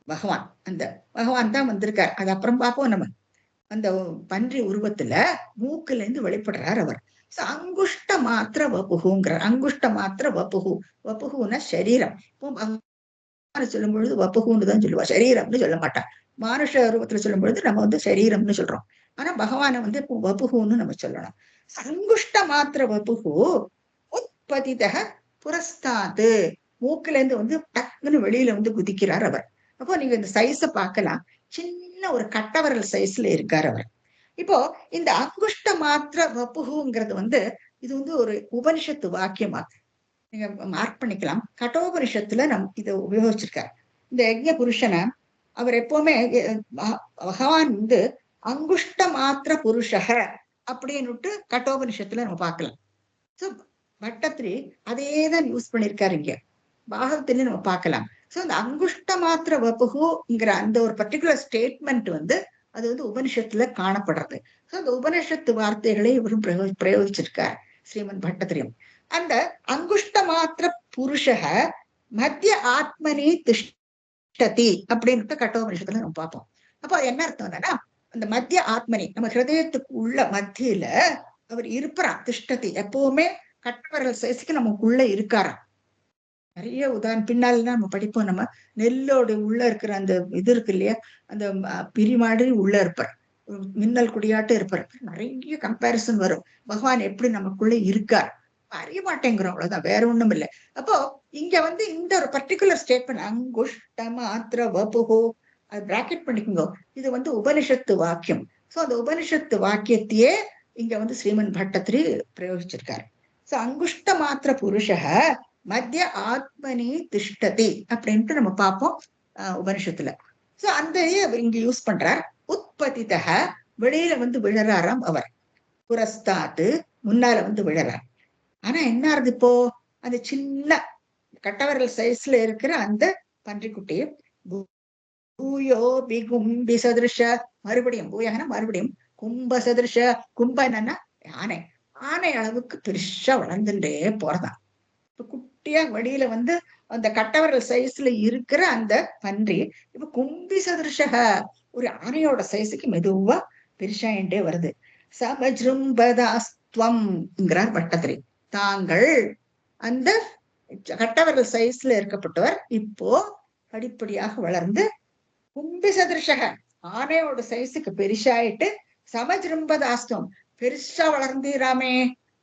பகவான். அந்த பகவான் தான் வந்திருக்கார். அது அப்புறம் பார்ப்போம் நம்ம. அந்த பன்றி உருவத்துல மூக்குல இருந்து வெளிப்படுறார் அவர். அங்குஷ்ட மாத்திர வப்புகுங்கிறார். அங்குஷ்ட மாத்திர வப்புகு. வப்புகுன்னா சரீரம். இப்போ சொல்லும் பொழுது வப்புகுன்னு தான் சொல்லுவா, சரீரம்னு சொல்ல மாட்டான். மானுஷ ரூபத்துல சொல்லும் பொழுது நம்ம வந்து சரீரம்னு சொல்றோம். ஆனா பகவானை வந்து வப்புகுன்னு நம்ம சொல்லணும். அங்குஷ்ட மாத்திர வப்புகு உற்பத்திதக புரஸ்தாது. மூக்குல இருந்து வந்து டக்குன்னு வெளியில வந்து குதிக்கிறார் அவர். அப்போ நீங்க இந்த சைஸ பார்க்கலாம், சின்ன ஒரு கட்டவரல் சைஸ்ல இருக்கார் அவர். இப்போ இந்த அங்குஷ்ட மாத்திர வப்புகுங்கிறது வந்து இது வந்து ஒரு உபனிஷத்து வாக்கியமா நீங்க மார்க் பண்ணிக்கலாம். கட்டோபனிஷத்துல இதை உபயோகிச்சிருக்காரு. இந்த யஜ்ஞ புருஷனை அவர் எப்பவுமே பகவான் வந்து அங்குஷ்ட மாத்திர புருஷக அப்படின்னுட்டு கட்டோபனிஷத்துல நம்ம பார்க்கலாம். சோ பட்டத்திரி அதேதான் யூஸ் பண்ணிருக்காரு இங்க பாகவத்திலையும் நம்ம பார்க்கலாம். சோ அந்த அங்குஷ்ட மாத்திர வப்புகுங்கிற அந்த ஒரு பர்டிகுலர் ஸ்டேட்மெண்ட் வந்து அது வந்து உபனிஷத்துல காணப்படுறது. சோ அந்த உபனிஷத்து வார்த்தைகளை இவரும் பிரயோகிச்சிருக்கார் ஸ்ரீமன் பட்டத்திரியும். அந்த அங்குஷ்ட மாத்திர புருஷக மத்திய ஆத்மனி திஷ்டதி அப்படின்ட்டு கட்டோபனிஷத்துல நம்ம பார்ப்போம். அப்போ என்ன அர்த்தம் என்னன்னா, அந்த மத்திய ஆத்மனி நம்ம ஹிருதயத்துக்கு உள்ள மத்தியில அவர் இருப்பாராம். திஷ்டதி எப்பவுமே கட்டவரல் சைஸுக்கு நமக்குள்ள இருக்காராம். நிறைய உதாரணம் பின்னால நம்ம படிப்போம். நம்ம நெல்லோட உள்ள இருக்கிற அந்த இது இருக்கு இல்லையா, அந்த பிரி மாதிரி உள்ள இருப்பார், மின்னல் குடியாட்டு இருப்பார். நிறைய கம்பேரிசன் வரும். பகவான் எப்படி நமக்குள்ள இருக்கார் அறிய மாட்டேங்கிறோம், அவ்வளவுதான், வேற ஒண்ணும் இல்லை. அப்போ இங்க வந்து இந்த ஒரு பர்டிகுலர் ஸ்டேட்மெண்ட் அங்குஷ்ட மாத்திர வபுகு, அது பிராக்கெட் பண்ணிக்கோங்க, இது வந்து உபனிஷத்து வாக்கியம். சோ அந்த உபனிஷத்து வாக்கியத்தையே இங்க வந்து ஸ்ரீமன் பட்டத்திரி பிரயோகிச்சிருக்காரு. சோ அங்குஷ்ட மாத்திர புருஷக மத்திய ஆத்மனி திஷ்டதி அப்படின்ட்டு நம்ம பார்ப்போம் உபனிஷத்துல. சோ அந்த இங்க யூஸ் பண்றார். உற்பத்திதக வெளியில வந்து விழறாராம் அவர், புரஸ்தாத்து முன்னால வந்து விழறார். ஆனா என்ன ஆகுது, இப்போ அந்த சின்ன கட்டவரல் சைஸ்ல இருக்கிற அந்த பன்றிக்குட்டி பூயோ பிகும்பி சதிருஷ, மறுபடியும் பூயகனா மறுபடியும் கும்ப சதிருஷ, கும்ப என்னன்னா ஆனை, ஆனை அளவுக்கு பெருசா வளர்ந்துட்டே போறதான். இப்ப குட்டியா வழியில வந்து அந்த கட்டவரல் சைஸ்ல இருக்கிற அந்த பன்றி இப்ப கும்பி சதிருஷக ஒரு ஆனையோட சைஸுக்கு மெதுவா பெருசாயிண்டே வருது. சமஜ்ரும்பதாஸ்துவம்ங்கிறார் பட்டத்திரி. தாங்கள் அந்த கட்டவரல் சைஸ்ல இருக்கப்பட்டவர் இப்போ படிப்படியாக வளர்ந்து கும்பி சதிருஷக ஆனையோட சைஸுக்கு பெருசாயிட்டு சமஜ்ரும்பதாஸ்துவம் பெருசா வளர்ந்தீராமே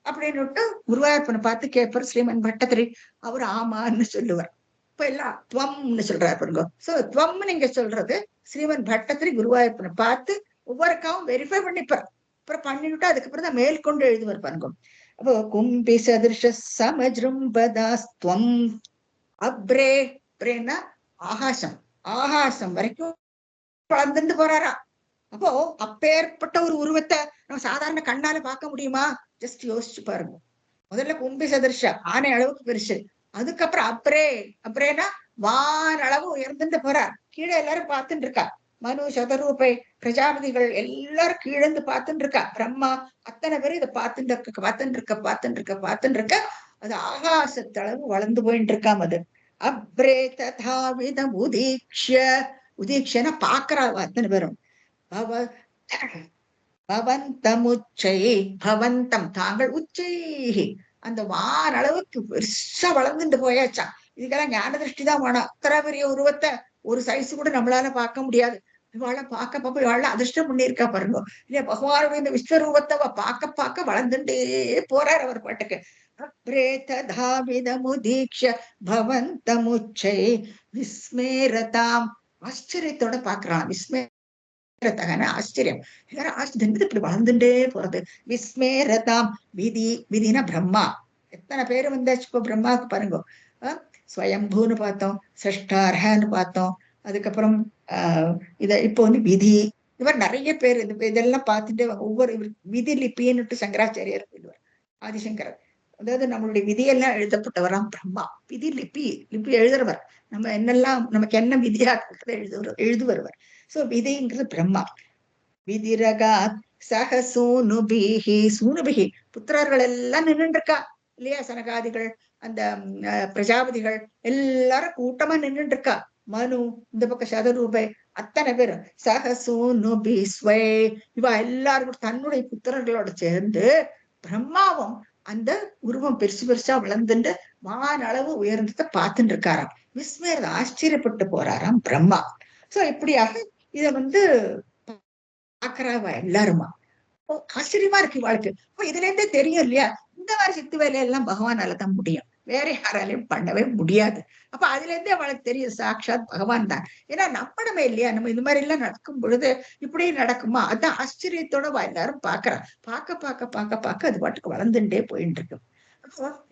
அப்படின்னுட்டு குருவாயூரப்பனை பார்த்து கேட்பார் ஸ்ரீமன் பட்டத்திரி. அவர் ஆமான்னு சொல்லுவார். இப்ப எல்லாம் துவம்னு சொல்றாரு பாருங்க. சோ துவம் நீங்க சொல்றது ஸ்ரீமன் பட்டத்திரி குருவாயூரப்பனை பார்த்து ஒவ்வொருக்காவும் வெரிஃபை பண்ணிப்பார். அப்புறம் பண்ணிவிட்டு அதுக்கப்புறம் தான் மேற்கொண்டு எழுதுவார் பாருங்க. அப்போ கும்பி சதிருஷ சமஜ்ரும்பதாஸ்துவம் அப்ரே, பிரேன்னா ஆகாசம், ஆகாசம் வரைக்கும் வளர்ந்துட்டு போறாரா. அப்போ அப்பேற்பட்ட ஒரு உருவத்தை நம்ம சாதாரண கண்ணால பார்க்க முடியுமா? ஜஸ்ட் யோசிச்சு பாருங்க. முதல்ல கும்பி சதிர்ஷ ஆனை அளவுக்கு பெருசு, அதுக்கப்புறம் அப்புறேனா வான் அளவு உயர்ந்துட்டு போறார். கீழே எல்லாரும் பார்த்துட்டு இருக்கா, மனு சதரூபை பிரஜாபதிகள் எல்லாரும் கீழந்து பார்த்துட்டு இருக்கா, பிரம்மா அத்தனை பேரும் இதை பார்த்துட்டு இருக்க. அது ஆகாசத்தளவு வளர்ந்து போயிட்டு இருக்காம. அது அப்ரே ததாவிதம் உதீக்ஷன பாக்குறா அத்தனை பேரும். பவந்தமுச்சை, பவந்தம் தாங்கள் உச்சை, அந்த வான் அளவுக்கு பெருசா வளர்ந்துட்டு போயாச்சா. இதுக்கெல்லாம் ஞான திருஷ்டி தான் வேணும். அத்தனை பெரிய உருவத்தை ஒரு சைஸ் கூட நம்மளால பார்க்க முடியாது. இவாள பார்க்க இவாள அதிர்ஷ்டம் பண்ணியிருக்கா பாருங்க இல்லையா. பகவானுடைய இந்த விஸ்வரூபத்தை பார்க்க வளர்ந்துட்டே போறார் அவர் பாட்டுக்கு. அப்ரேதாவிதமுதீக்ஷ பவந்தமுச்சை விஸ்மேரதாம், ஆச்சரியத்தோட பாக்குறான். ஆச்சரியம், இப்படி வளர்ந்துட்டே போறது. விஸ்மேரதாம் விதினா பிரம்மா, எத்தனை பேரு வந்தாச்சு இப்போ பிரம்மாவுக்கு பாருங்க. ஸ்வயம்பூன்னு பார்த்தோம், சிருஷ்டார்ஹன்னு பார்த்தோம், அதுக்கப்புறம் இத இப்போ வந்து விதி, இவர் நிறைய பேர் இதெல்லாம் பார்த்துட்டு ஒவ்வொரு விதி லிப்பின்னுட்டு சங்கராச்சாரியார் சொல்லுவார், ஆதிசங்கரர். அதாவது நம்மளுடைய விதியெல்லாம் எழுதப்பட்டவராம் பிரம்மா. விதி லிப்பி எழுதுறவர். நம்ம என்னெல்லாம் நமக்கு என்ன விதியா எழுதுவருவர். சோ விதிங்கிறது பிரம்மா. விதிரகா சக சூனுபிகி புத்திரர்கள் எல்லாம் நின்றுட்டு இருக்கா இல்லையா? சனகாதிகள், அந்த பிரஜாபதிகள் எல்லாரும் கூட்டமா நின்றுட்டு இருக்கா. மனு இந்த பக்கம் சதரூபை, அத்தனை பேரும் சகசூனுபி ஸ்வை, இவ எல்லாரும் தன்னுடைய புத்திரர்களோட சேர்ந்து பிரம்மாவும் அந்த உருவம் பெருசு பெருசா வளர்ந்துட்டு வான அளவு உயர்ந்ததை பார்த்துட்டு இருக்காராம். விஸ்மயர் ஆச்சரியப்பட்டு போறாராம் பிரம்மா. சோ இப்படியாக இத பாக்குறாவ எல்லாருமா. ஆச்சரியமா இருக்கு வாழ்க்கை. இதுல இருந்தே தெரியும் இல்லையா, இந்த மாதிரி சித்து வேலையெல்லாம் பகவானால தான் முடியும், வேற யாராலையும் பண்ணவே முடியாது. அப்ப அதுல இருந்தே அவளுக்கு தெரியும் சாட்சாத் பகவான் தான். ஏன்னா நம்மடமே இல்லையா, நம்ம இந்த மாதிரி எல்லாம் நடக்கும் பொழுது இப்படி நடக்குமா, அதான் ஆச்சரியத்தோட எல்லாரும் பாக்குறா. பார்க்க பார்க்க பார்க்க பார்க்க அது பாட்டுக்கு வளர்ந்துட்டே போயிட்டு இருக்கு.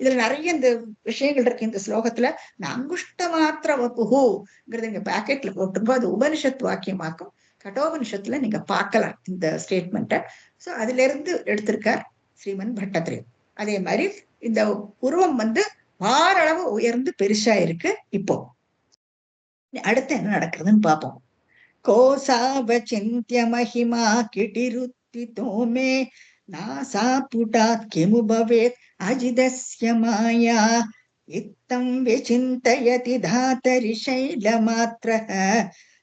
இதுல நிறைய இந்த விஷயங்கள் இருக்கு இந்த ஸ்லோகத்துல. அங்குஷ்ட மாத்திர வப்புஹுங்கிறது இங்க பேக்கெட்ல போட்டுருப்போம். அது உபனிஷத் வாக்கியமாக்கும். கட்டோபனிஷத்துல நீங்க பார்க்கலாம் இந்த ஸ்டேட்மெண்ட்டை. சோ அதுல இருந்து எடுத்திருக்கார் ஸ்ரீமன் பட்டத்திரி. அதே மாதிரி இந்த உருவம் வாரளவு உயர்ந்து பெருசா இருக்கு. இப்போ அடுத்து என்ன நடக்குதுன்னு பார்ப்போம். கோசாவ சிந்திய மகிமா கிட்டிருத்தி தோமே நாசா புடாத் கிமு பவேத் அஜிதஸ்ய மாயா இத்தம் விசிந்தயதி தாதரி சைல மாத்ரஹ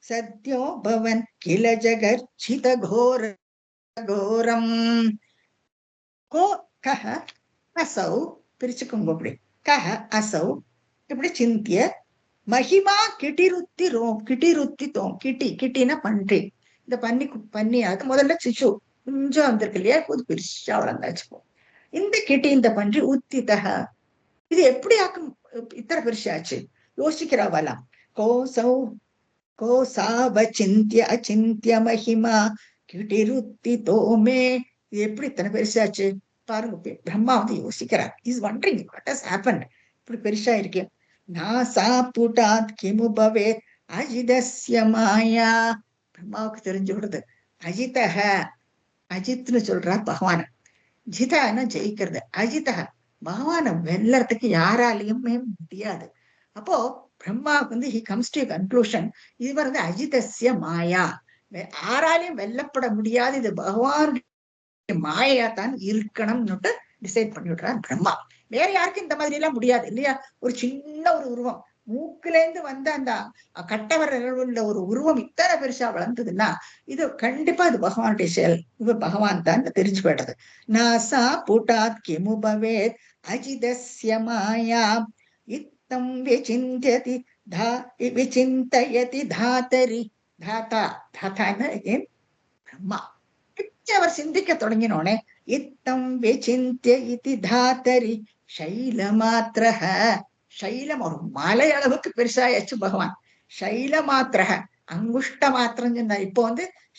சத்யோ பவன் கில ஜகர்ச்சித கோர கோரம். கோ கஹ அசௌ, பிரிச்சுக்கோங்க அப்படி. கஹ அசௌ இப்படி சிந்திய மகிமா கிட்டிருத்தி தோம். கிட்டினா பன்றி. இந்த பன்னி அது முதல்ல சிசு கொஞ்சம் வந்திருக்கு இல்லையா, புது பெருசா வளர்ந்தாச்சு. இந்த கிட்டி இந்த பன்றி உத்திதக, இது எப்படி ஆக்கும் இத்தனை பெருசாச்சு யோசிக்கிறவலாம். கோசாவ சிந்திய அச்சிந்திய மகிமா கிட்டிருத்தி தோமே, இது எப்படி இத்தனை பெருசாச்சு பாருங்க. பிரம்மா யோசிக்கிறார். Is wandering what has happened, இப்படி பெருசா இருக்கேன். நாசா புடாத் கிமு பவேத் அஜிதஸ்ய மாயா, பிரம்மாவுக்கு தெரிஞ்சு விடுறது. அஜிதக, அஜித்னு சொல்றார் பகவான. ஜிதான ஜெயிக்கிறது. அஜிதக, பகவான வெல்லறதுக்கு யாராலையுமே முடியாது. அப்போ பிரம்மாவுக்கு ஹி கம்ஸ் டு கன்க்ளூஷன், இது அஜிதஸ்ய மாயா, யாராலையும் வெல்லப்பட முடியாது, இது பகவானுடைய மாயா தான் இருக்கணும்னு டிசைட் பண்ணிவிடுறார் பிரம்மா. வேற யாருக்கும் இந்த மாதிரி எல்லாம் முடியாது இல்லையா. ஒரு சின்ன ஒரு உருவம், மூக்குல இருந்து அந்த கட்டவர உள்ள ஒரு உருவம் இத்தனை பெருசா வளர்ந்ததுன்னா இது கண்டிப்பா இது பகவானுடைய செயல், இவர் பகவான் தான் தெரிஞ்சு போயிடுறது. நாசா புடாத் கிமு பவேத் அஜிதஸ்ய மாயா இத்தம் விசிந்தியதி விசிந்தயதி தாதரி. தாத்தான்னு பிரம்மா. அவர் சிந்திக்க தொடங்கினோனே இத்தம் விசிந்திய இதி தாதரி சைல மாத்திரஹ, சைலம் ஒரு மலை அளவுக்கு பெருசாயாச்சு பகவான். சைல மாத்திரஹ, அங்குஷ்ட மாத்திரம் சொன்னார். இப்போ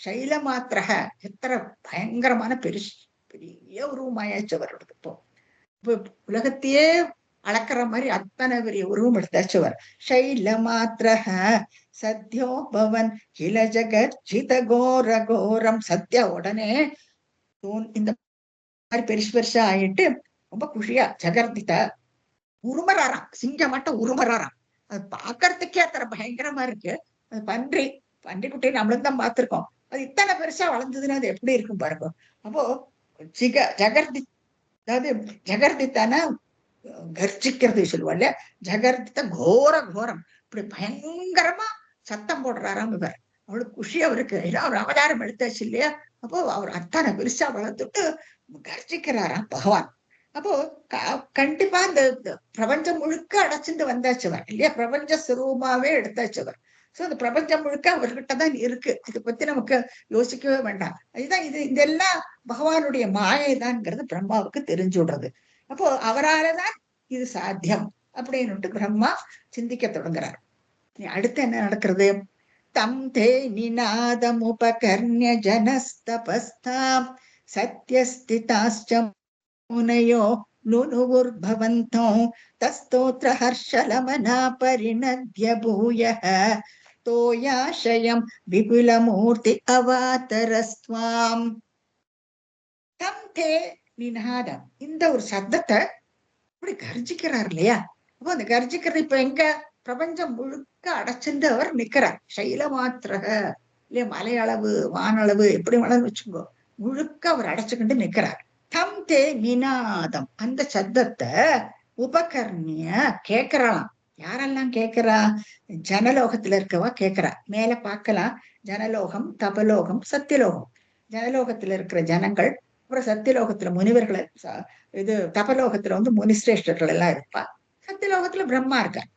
சைல மாத்திரஹ, எத்தனை பயங்கரமான பெரிய உருவமாயாச்சு அவரோட. இப்போ உலகத்தையே அளக்கிற மாதிரி அத்தனை பெரிய உருவம் எடுத்தாச்சுவர். சைல மாத்திரஹ சத்யோ பவன் கில ஜகர்ஜித கோர கோரம். சத்யா உடனே இந்த மாதிரி பெருசா ஆயிட்டு ரொம்ப குஷியா ஜகர்தித உருமராராம். சிங்கம் மட்டும் உருமராராம். அது பாக்குறதுக்கே அத்தனை பயங்கரமா இருக்கு. அது பன்றி குட்டி நம்மளுக்கு தான் பார்த்திருக்கோம். அது இத்தனை பெருசா வளர்ந்ததுன்னா அது எப்படி இருக்கும் பாருங்க. அப்போ ஜகர்தி, அதாவது ஜகர்தித்தான கர்ஜிக்கிறது சொல்லுவாள். ஜகர்தித்த கோரம், இப்படி பயங்கரமா சத்தம் போடுறாராம் இவர். அவளுக்கு குஷி அவருக்கு. ஏன்னா அவர் அவதாரம் எடுத்தாச்சு இல்லையா. அப்போ அவர் அத்தனை பெருசா வளர்த்துட்டு கர்ஜிக்கிறாராம் பகவான். அப்போ கண்டிப்பா இந்த பிரபஞ்சம் முழுக்க அடைச்சிட்டு வந்தாச்சவர் இல்லையா. பிரபஞ்ச சுரூபமாவே எடுத்தாச்சவர். சோ இந்த பிரபஞ்சம் முழுக்க அவர்கிட்டதான் இருக்கு. இதை பத்தி நமக்கு யோசிக்கவே வேண்டாம். இதுதான் இதெல்லாம் பகவானுடைய மாயைதான்ங்கிறது பிரம்மாவுக்கு தெரிஞ்சு விடுறது. அப்போ அவராலதான் இது சாத்தியம் அப்படின்னு பிரம்மா சிந்திக்க தொடங்குறார். அடுத்து என்ன நடக்கிறது? தம் தே நிநாதம் உபகர்ணிய ஜனஸ்தபஸ்தாம் சத்யஸ்திதாஸ்ச முனயோ நுனுவுர்பவந்தோ தஸ்தோத்ர ஹர்ஷலமனா பரிணத்ய பூயஹ தோயாஷயம் விபுலமூர்த்தி அவாதரஸ்வாம். தம் தே நிநாதம், இந்த ஒரு சத்தத்தை இப்படி கர்ஜிக்கிறார் இல்லையா? அப்போ அந்த கர்ஜிக்கிறது இப்ப எங்க பிரபஞ்சம் முழுக்க அடைச்சிருந்து அவர் நிக்கிறார். சைல மாத்திரக இல்லையா, மலையளவு வானளவு எப்படி வளர்ந்து வச்சுக்கோ, முழுக்க அவர் அடைச்சுக்கிட்டு நிக்கிறார். தம் தே நிநாதம், அந்த சத்தத்தை உபகர்ணிய கேட்கிறாளாம். யாரெல்லாம் கேட்கிறா? ஜனலோகத்துல இருக்கவா கேட்கிறா. மேல பார்க்கலாம், ஜனலோகம், தபலோகம், சத்தியலோகம். ஜனலோகத்துல இருக்கிற ஜனங்கள், அப்புறம் சத்தியலோகத்துல முனிவர்களை, இது தபலோகத்துல வந்து முனிசிரேஷ்டர்கள் எல்லாம் இருப்பா. சத்தியலோகத்துல பிரம்மா இருக்கார்.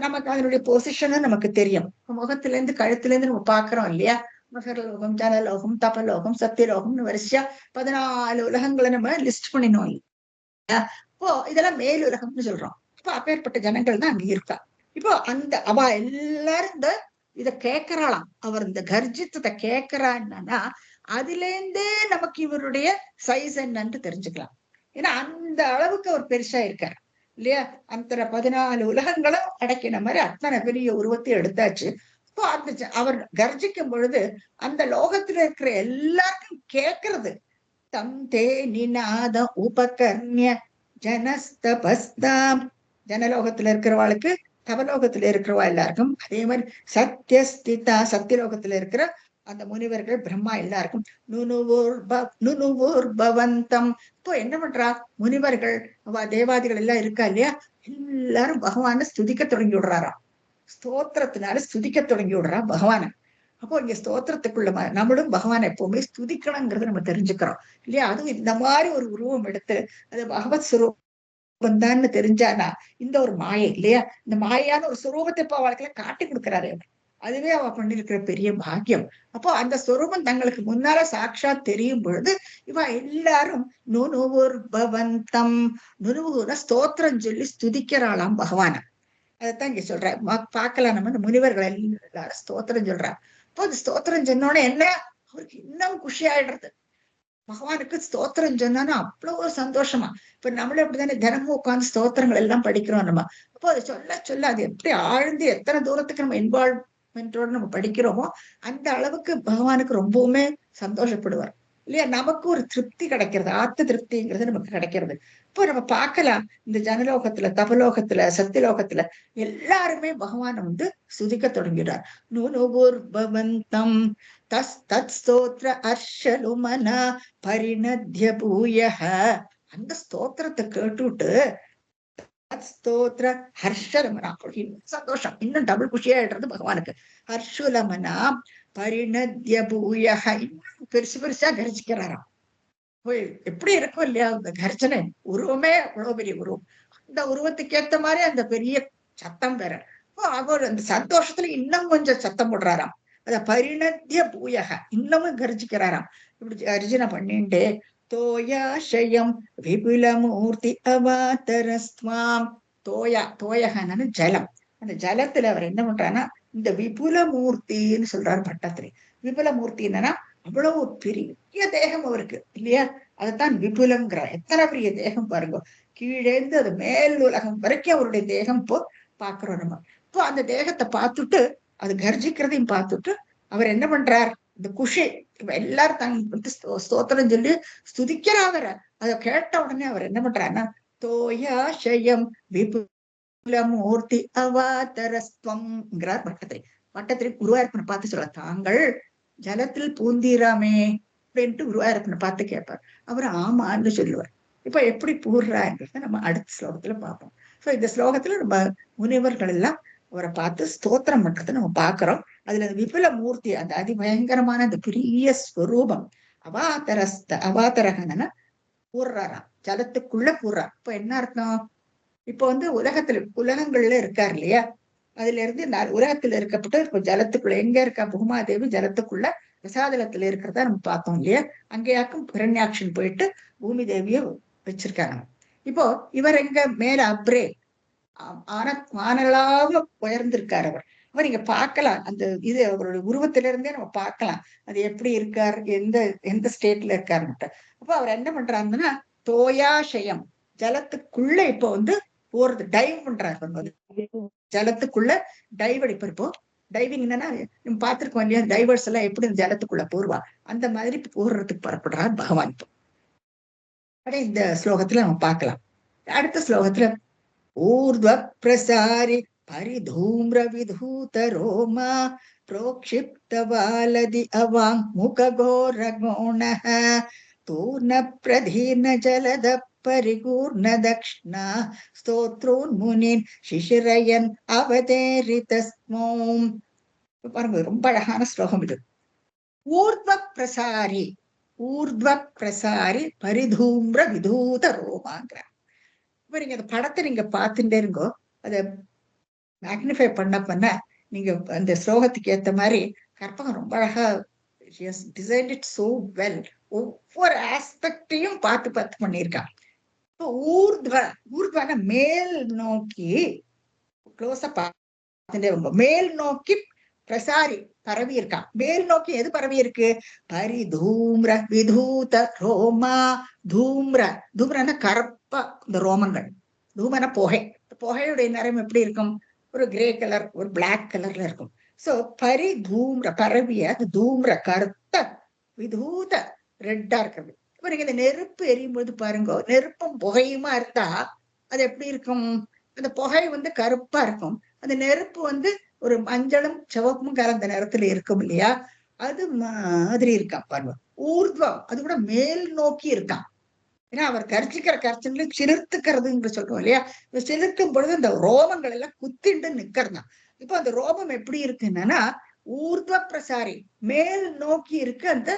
நமக்கு அதனுடைய பொசிஷனும் நமக்கு தெரியும். முகத்துல இருந்து கழுத்துல இருந்து நம்ம பாக்குறோம் இல்லையா? மகரலோகம், ஜனலோகம், தபலோகம், சத்தியலோகம்னு வரிசையா 14 உலகங்களை நம்ம லிஸ்ட் பண்ணினோம் இல்லையா? இப்போ இதெல்லாம் மேல் உலகம்னு சொல்றோம். இப்போ அப்பேற்பட்ட ஜனங்கள் தான் அங்க இருக்கா. இப்போ அந்த அவ எல்லாரும் இந்த இத கேட்கறாளாம். அவர் இந்த கர்ஜித்தத்தை கேட்கறான்னா அதுல இருந்தே நமக்கு இவருடைய சைஸ் என்னன்னு தெரிஞ்சுக்கலாம். ஏன்னா அந்த அளவுக்கு அவர் பெருசா இருக்காரு இல்லையா? அந்த 14 உலகங்களும் அடக்கின மாதிரி அத்தனை பெரிய உருவத்தை எடுத்தாச்சு. இப்போ அந்த அவர் கர்ஜிக்கும் பொழுது அந்த லோகத்துல இருக்கிற எல்லாருக்கும் கேட்கறது. தம் தே நிநாத உபகர்ணிய ஜனஸ்தபஸ்தாம், ஜனலோகத்துல இருக்கிறவாளுக்கு, தவலோகத்துல இருக்கிறவா எல்லாருக்கும், அதே மாதிரி சத்யஸ்திதா, சத்தியலோகத்துல இருக்கிற அந்த முனிவர்கள், பிரம்மா எல்லாருக்கும் நுணுவோர் பவந்தம். இப்போ என்ன பண்றா? முனிவர்கள், தேவாதிகள் எல்லாம் இருக்கா இல்லையா? எல்லாரும் பகவான ஸ்துதிக்க தொடங்கி விடுறாராம். ஸ்தோத்திரத்தினால ஸ்துதிக்க தொடங்கி விடுறா பகவான. அப்போ இங்க ஸ்தோத்திரத்துக்குள்ள நம்மளும் பகவான் எப்பவுமே ஸ்துதிக்கணுங்கிறத நம்ம தெரிஞ்சுக்கிறோம் இல்லையா? அதுவும் இந்த மாதிரி ஒரு உருவம் எடுத்து அது பகவத் சுரூபம் தான்னு தெரிஞ்சானா, இந்த ஒரு மாயை இல்லையா, இந்த மாயான ஒரு சுரூபத்தை இப்போ அவளுக்குள்ள காட்டி கொடுக்குறாரு. அதுவே அவ பண்ணிருக்கிற பெரிய பாக்கியம். அப்போ அந்த ஸ்வரூபம் தங்களுக்கு முன்னால சாட்சாத் தெரியும் பொழுது இவ எல்லாரும் நுணுவோர் பவந்தம், நுணுவுன ஸ்தோத்திரம் சொல்லி ஸ்துதிக்கிறாளாம் பகவான. அதைத்தான் இங்க சொல்ற. பார்க்கலாம், நம்ம இந்த முனிவர்கள் எல்லாரும் ஸ்தோத்திரம் சொல்றா. இப்போ அந்த ஸ்தோத்திரம் சொன்னோட என்ன, அவருக்கு இன்னும் குஷி ஆயிடுறது. பகவானுக்கு ஸ்தோத்திரம் சொன்னா அவ்வளவு ஒரு சந்தோஷமா. இப்ப நம்மளும் அப்படித்தானே தினமும் உட்கார்ந்து ஸ்தோத்திரங்கள் எல்லாம் படிக்கிறோம் நம்ம. அப்போ அதை சொல்ல சொல்ல அது எப்படி ஆழ்ந்து எத்தனை தூரத்துக்கு நம்ம இன்வால்வ்மெண்டோட நம்ம படிக்கிறோமோ அந்த அளவுக்கு பகவானுக்கு ரொம்பவுமே சந்தோஷப்படுவார் இல்லையா? நமக்கு ஒரு திருப்தி கிடைக்கிறது, ஆத்ம திருப்திங்கிறது நமக்கு கிடைக்கிறது. இப்போ நம்ம பார்க்கலாம், இந்த ஜனலோகத்துல, தபலோகத்துல, சத்தியலோகத்துல எல்லாருமே பகவானை வந்து சுதிக்க தொடங்கிடுறார். நுணுவோர் பவந்தம் தஸ் தத் ஸ்தோத்ர அர்ஷலுமனா பரிணத்ய பூயஹ. அந்த ஸ்தோத்திரத்தை கேட்டுட்டு ஸ்தோத்ர ஹர்ஷலமனா, சந்தோஷம், இன்னும் டபுள் குஷியாயிடுறது பகவானுக்கு. ஹர்ஷுலமனா பரிணத்ய பூயஹ, இன்னும் பெருசு பெருசா கரிச்சிக்கிறாராம். எப்படி இருக்கும் இல்லையா அந்த கர்ஜனை? உருவமே அவ்வளவு பெரிய உருவம். அந்த உருவத்துக்கு ஏத்த மாதிரி அந்த பெரிய சத்தம் வேற. அவர் அந்த சந்தோஷத்துல இன்னும் கொஞ்சம் சத்தம் போடுறாராம். அத பரிணத்ய பூயக, இன்னமும் கர்ஜிக்கிறாராம். இப்படி கர்ஜனை பண்ணிண்டே தோயாஷயம் விபுலமூர்த்தி அவாதரஸ்வாம். தோயகன்னு ஜலம். அந்த ஜலத்துல அவர் என்ன பண்றாருன்னா இந்த விபுலமூர்த்தின்னு சொல்றாரு பட்டத்திரி. விபுலமூர்த்தி என்னன்னா அவ்வளவு பெரிய தேகம் அவருக்கு இல்லையா? அதைத்தான் விபுலம்ங்கிறார். எத்தனை பெரிய தேகம் பாருங்க, கீழேந்து அது மேல் உலகம் வரைக்கும் அவருடைய தேகம் இப்போ பாக்குறோம் நம்ம. இப்போ அந்த தேகத்தை பார்த்துட்டு அது கர்ஜிக்கிறதையும் பார்த்துட்டு அவர் என்ன பண்றார், இந்த குஷி எல்லாரும் தங்க ஸ்தோத்திரம் சொல்லி ஸ்துதிக்கிறாவர. அதை கேட்ட உடனே அவர் என்ன பண்றாருன்னா தோயாஷயம் விபுலமூர்த்தி அவாதரஸ்வம்ங்கிறார் பட்டத்திரி. பட்டத்திரி குருவாயூரப்பனை பார்த்து சொல்ல, தாங்கள் ஜலத்தில் பூந்தீராமே அப்படின்ட்டு குருவாயூரப்பனை பார்த்து கேட்பார். அவர் ஆமான்னு சொல்லுவார். இப்ப எப்படி பூர்றாங்கிறத நம்ம அடுத்த ஸ்லோகத்துல பார்ப்போம். சோ இந்த ஸ்லோகத்துல நம்ம முனிவர்கள் எல்லாம் அவரை பார்த்து ஸ்தோத்திரம் பண்றதை நம்ம பாக்குறோம். அதுல விபுல மூர்த்தி, அந்த அதிபயங்கரமான அந்த பெரிய ஸ்வரூபம் அவாதரகன பூர்றாராம், ஜலத்துக்குள்ள பூர்றார். இப்ப என்ன அர்த்தம்? இப்ப வந்து உலகங்கள்ல இருக்காரு இல்லையா? அதுல இருந்து உலகத்துல இருக்கப்பட்டு இப்ப ஜலத்துக்குள்ள எங்க இருக்கா? பூமாதேவி ஜலத்துக்குள்ள ரசாதலத்துல இருக்கிறதா நம்ம பார்த்தோம் இல்லையா? அங்கேயாக்கும் பிரண்யாட்சன் போயிட்டு பூமி தேவிய வச்சிருக்காங்க. இப்போ இவர் எங்க மேல அப்ரே வானலாக உயர்ந்திருக்காரு அவர். அவர் இங்க பார்க்கலாம், அந்த இது அவருடைய உருவத்திலிருந்தே நம்ம பார்க்கலாம் அது எப்படி இருக்கார், எந்த ஸ்டேட்ல இருக்காருன்ட்டு. அப்போ அவர் என்ன பண்றாருன்னா தோயாஷயம், ஜலத்துக்குள்ள இப்போ வந்து போறது, டைவ் பண்றாரு. ஜலத்துக்குள்ள டைவ் அடிப்பார். இப்போ டைவிங் என்னன்னா நம்ம பார்த்திருக்கோம் இல்லையா, டைவர்ஸ் எல்லாம் எப்படி இந்த ஜலத்துக்குள்ள போர்வா, அந்த மாதிரி போடுறதுக்கு புறப்படுறார் பகவான். இப்போ இந்த ஸ்லோகத்துல நம்ம பார்க்கலாம். அடுத்த ஸ்லோகத்துல ஊர்த்வ பிரசாரி பரிதூம்ர விதூத ரோமா प्रोक्षिप्त वालदि अवाङ् मुखघोरगोणः तूर्ण प्रधीर्न जलद परिपूर्ण दक्षिणा स्तोत्रोन्मुनीन् शिशिरयन् அவதேரிதஸ்மோம். பாருங்க, ரொம்ப அழகான ஸ்லோகம் இது. ஊர்த்வ பிரசாரி, ஊர்த்வ பிரசாரி பரிதூம்ர விதூத ரோமாங்கிற. இப்ப நீங்க அந்த படத்தை நீங்க பார்த்துட்டே இருங்கோ, அதை மேக்னிஃபை பண்ண நீங்க அந்த ஸ்லோகத்துக்கு ஏத்த மாதிரி கற்பகம் ரொம்ப அழகா டிசைன்ட் இட் சோ வெல். ஒவ்வொரு ஆஸ்பெக்டையும் பார்த்து பார்த்து பண்ணியிருக்கான். இப்போ ஊர்த்வன மேல் நோக்கி க்ளோஸா பார்த்துட்டே ரொம்ப மேல் நோக்கி பிரசாரி பரவி இருக்கான். மேல் நோக்கி எது பரவி இருக்கு? பரிதூம்ர விதூத ரோமா. தூம்ர, தூம்ரன்னா கருப்பா இந்த ரோமங்கள். தூமன புகை, புகையுடைய நிறம் எப்படி இருக்கும்? ஒரு கிரே கலர், ஒரு பிளாக் கலர்ல இருக்கும். சோ பரிதூம்ர பரவிய அது தூம்ர கருத்த, விதூத ரெட்டா இருக்கிறது. இப்ப நீங்க இந்த நெருப்பு எரியும் போது பாருங்க, நெருப்பும் புகையுமா இருந்தா அது எப்படி இருக்கும்? அந்த புகை கருப்பா இருக்கும், அந்த நெருப்பு ஒரு மஞ்சளும் சிவப்பும் கலந்த நிறத்துல இருக்கும் இல்லையா? அது மாதிரி இருக்கான் பாருங்க. ஊர்த்வம் அது கூட மேல் நோக்கி இருக்கான். ஏன்னா அவர் கர்ச்சிக்கிற கர்ச்சன்ல சிலிர்த்துக்கிறதுன்னு சொல்றோம் இல்லையா? சிலிர்க்கும் பொழுது இந்த ரோமங்கள் எல்லாம் குத்திண்டு நிக்கிறதா. இப்போ அந்த ரோமம் எப்படி இருக்குன்னா ஊர்த்வ பிரசாரி மேல் நோக்கி இருக்கு அந்த